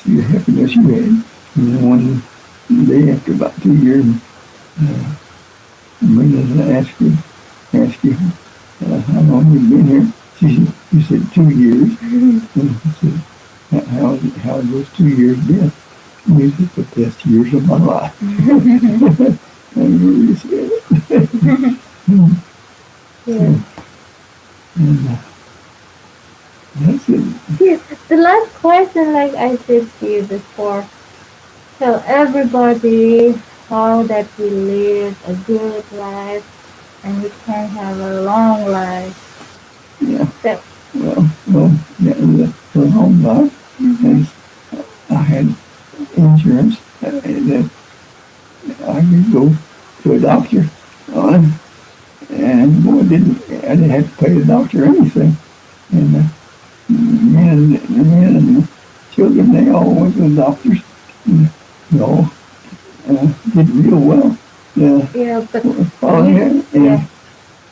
See the happiness you had. And one day after about 2 years, Brenda asked you how long you've been here. You said 2 years. And he said, how have those 2 years been? And you said, the best years of my life. And you really said it. Yeah. And that's it. Yeah. The last question, like I said to you before, tell everybody how that we live a good life and we can have a long life. Yeah. So, Well, yeah, for a long time. And I had insurance that I could go to a doctor on, and boy, I didn't have to pay the doctor anything. And men and the children, they all went to the doctors, and they all did real well. Yeah, but Following it, yeah.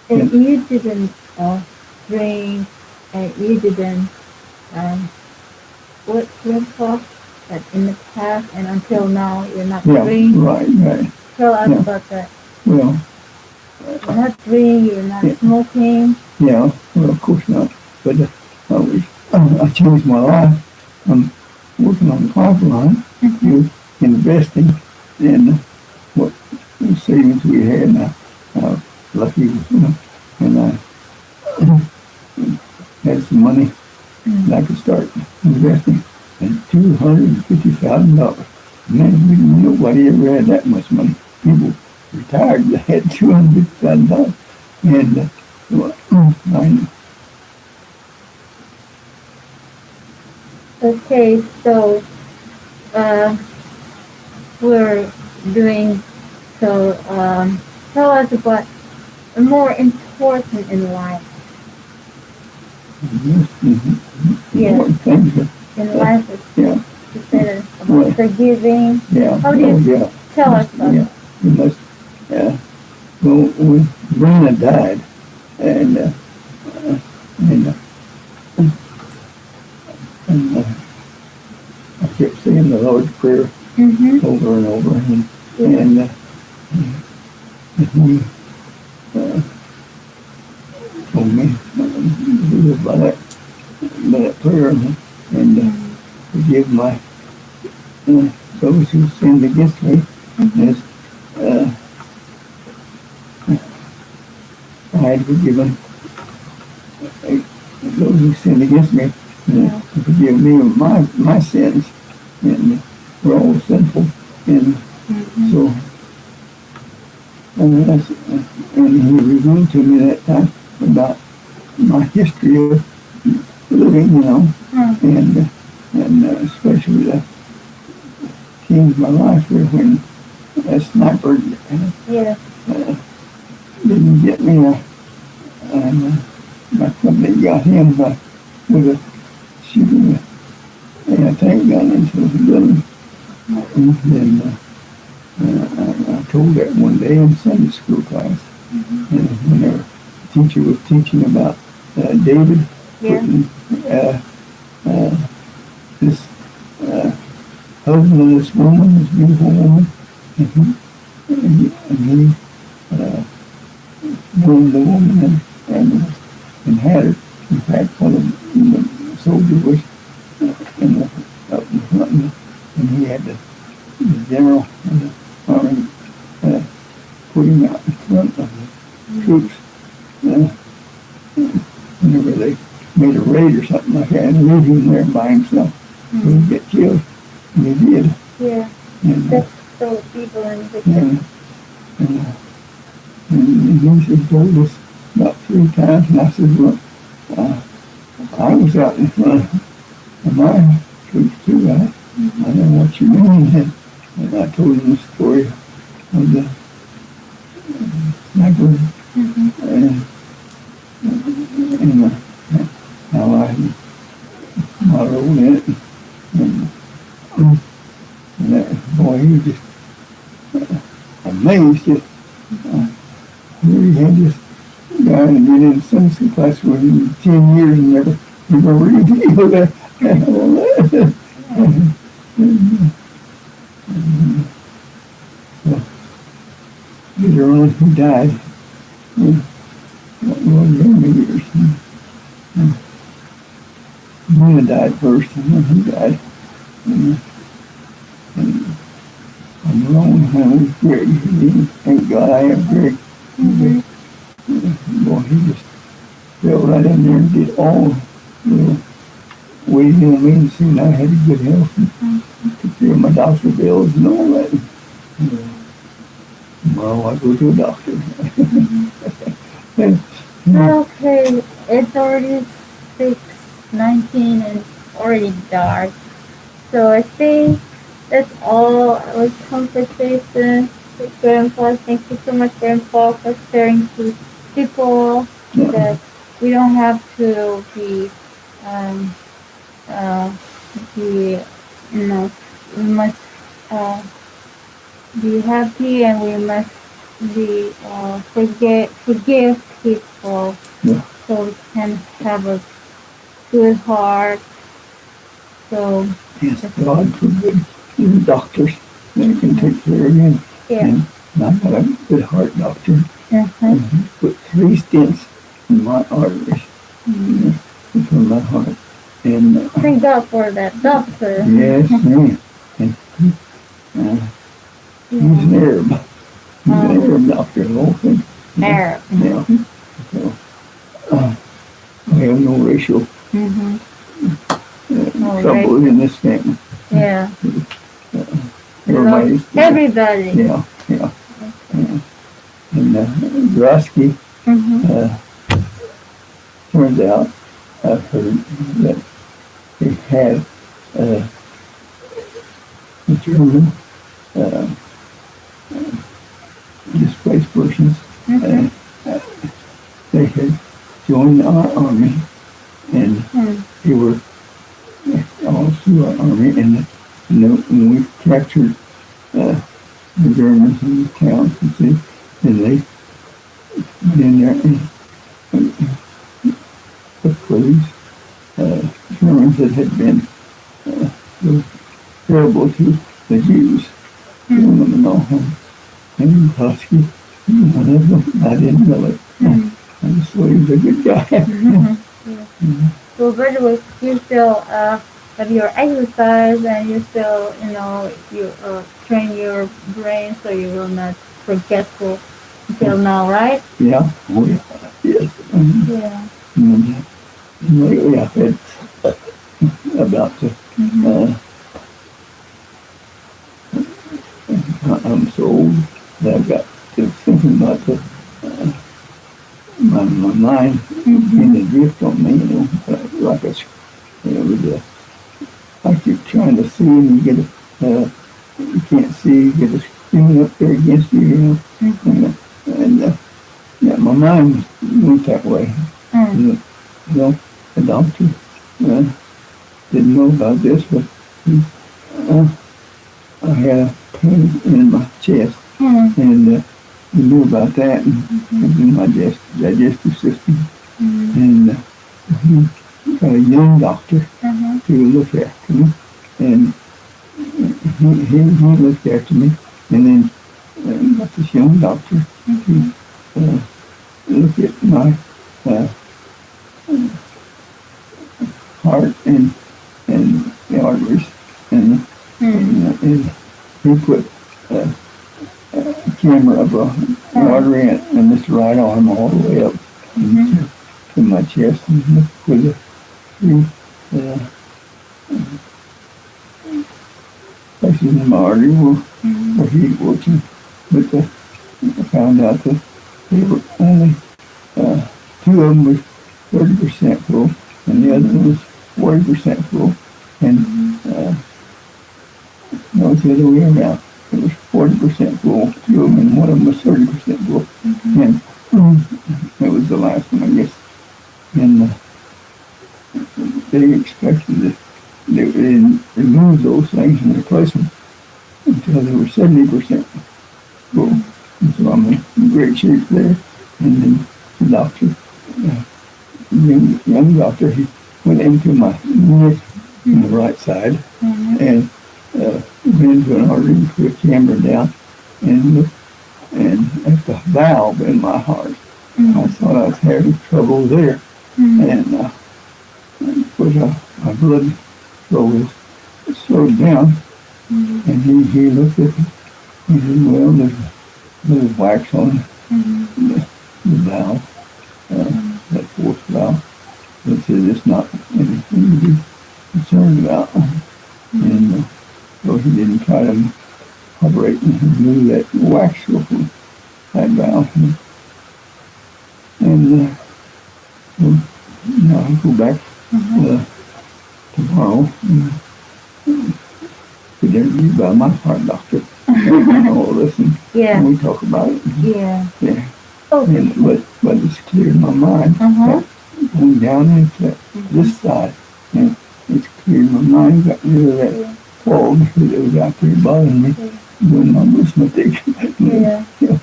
And you didn't drink, and you didn't what called that in the past, and until now you're not drinking. right. Tell us about that. Well, You're not drinking, you're not smoking. yeah, well, of course not. But I changed my life from working on the pipeline to investing in what savings we had. And lucky, and I had some money and I could start investing in $250,000. Man, nobody ever had that much money. People retired that had $250,000. And Okay, so we're doing so. Tell us about the more important in life. important things. In life, is Yeah. you said about forgiving. Yeah. How do you tell us about Yeah. You must. Well, when Brenda died, and I kept saying the Lord's Prayer over and over, and he told me to live by that prayer and forgive my those who sinned against me, as I had forgiven those who sinned against me, and forgive me of my sins, and we're all sinful, and so and he revealed to me that time about my history of living, and especially the changed my life here when a sniper didn't get me, and my company got him with a shooting a tank gun into the building. And I told that one day in Sunday school class, and when the teacher was teaching about David putting this husband of this woman, this beautiful woman, and he wounded the woman and had her. In fact, one of the soldiers was up in front, and he had the general and the army put him out in front of the troops whenever they made a raid or something like that, and leave him there by himself. So he'd get killed, and he did. Yeah, and, that's so evil and wicked. And he told us about 3 times, and I said, well, I was out in front of my troops too. I know what you mean. And I told him the story of the sniper and how I modeled in it. And that boy, he was just amazed that here he had this guy and been in Sunday school class with him 10 years and never revealed that. Later on, he died. Younger years. Nina died first, and then he died. And I'm alone with Greg. Thank God I have Greg. Boy, he just fell right in there and did all the waiting on me, and soon I had good health and took care of my doctor bills and all that. Well, I go to a doctor. Okay, it's already 6:19, and already dark. So I think that's all our conversation with Grandpa. Thank you so much, Grandpa, for sharing to people Yeah. that we don't have to um, uh, be, you know, we must uh, be happy and we must be forgive people Yeah. so we can have a good heart. So Yes, God forbid the doctors that can take care of you. yeah. And I got a good heart doctor. Uh-huh. And he put 3 stents in my arteries from my heart. And Thank God for that doctor. yes, ma'am. And he's an Arab. He's an Arab doctor, the whole thing. Arab. Yeah. So, we have no racial Mm-hmm. No trouble racial. in this family. Yeah. Everybody's Everybody. Yeah, yeah. And Drosky, Mm-hmm. turns out, I've heard that they had a German displaced persons. They had joined our army, and they were all through our army. And when we captured the Germans in the towns, and see, and they went in there and looked for these Germans that had been so terrible to the Jews, killing them and all. And Husky, one of them, I didn't know it. I just thought he was a good guy. So by the way, you still have your exercise and you still, you train your brain so you will not forgetful until now, right? Yeah, oh yeah, yes. Yeah. And lately I've had about to, I'm so old that I've got to thinking about my mind being adrift on me, like a, with I keep trying to see and you get you can't see, you get a screen up there against you, and yeah, my mind went that way. The doctor didn't know about this, but I had a pain in my chest, and he knew about that, and it was in my digestive system, and he got a young doctor to look after me, and he looked after me, and then got this young doctor to look at my heart and the arteries, and he put a camera of an artery and this right arm all the way up to my chest, and looked for the three places in my artery where he was working, but I found out that they were only 2 of them was 30% full, and the other one was 40% full, and no, it was the other way around. It was 40% full, 2 of them, and one of them was 30% full, and that was the last one, I guess. And they expected that they didn't remove those things and replace them until they were 70% full. And so I'm in great shape there. And then the doctor, young doctor, he went into my neck on the right side and went into an artery and put a camera down and looked at the valve in my heart. I thought I was having trouble there. And of course my blood flow was slowed down. And he looked at it and said, well, there's a little wax on the valve, that fourth valve. But said it's not anything to be concerned about. And so he didn't try to operate and remove that wax from that valve. And so now I go back tomorrow. We interviewed by my heart doctor. All this, and Yeah. we talk about it. Yeah. Yeah. Okay. And, but it's cleared my mind. Uh-huh. Going down into this side, and it's cleared my mind. Got rid of that Yeah. fog that was out there bothering me when my arithmetic. Yeah. Yeah.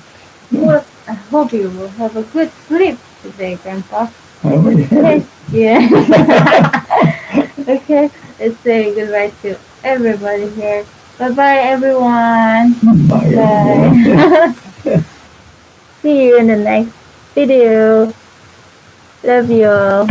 Well, I hope you will have a good sleep today, Grandpa. I already had Okay. it. Yeah. Okay. Let's say goodbye to everybody here. Bye-bye, everyone. Bye, Bye. everyone. See you in the next video. Love you all.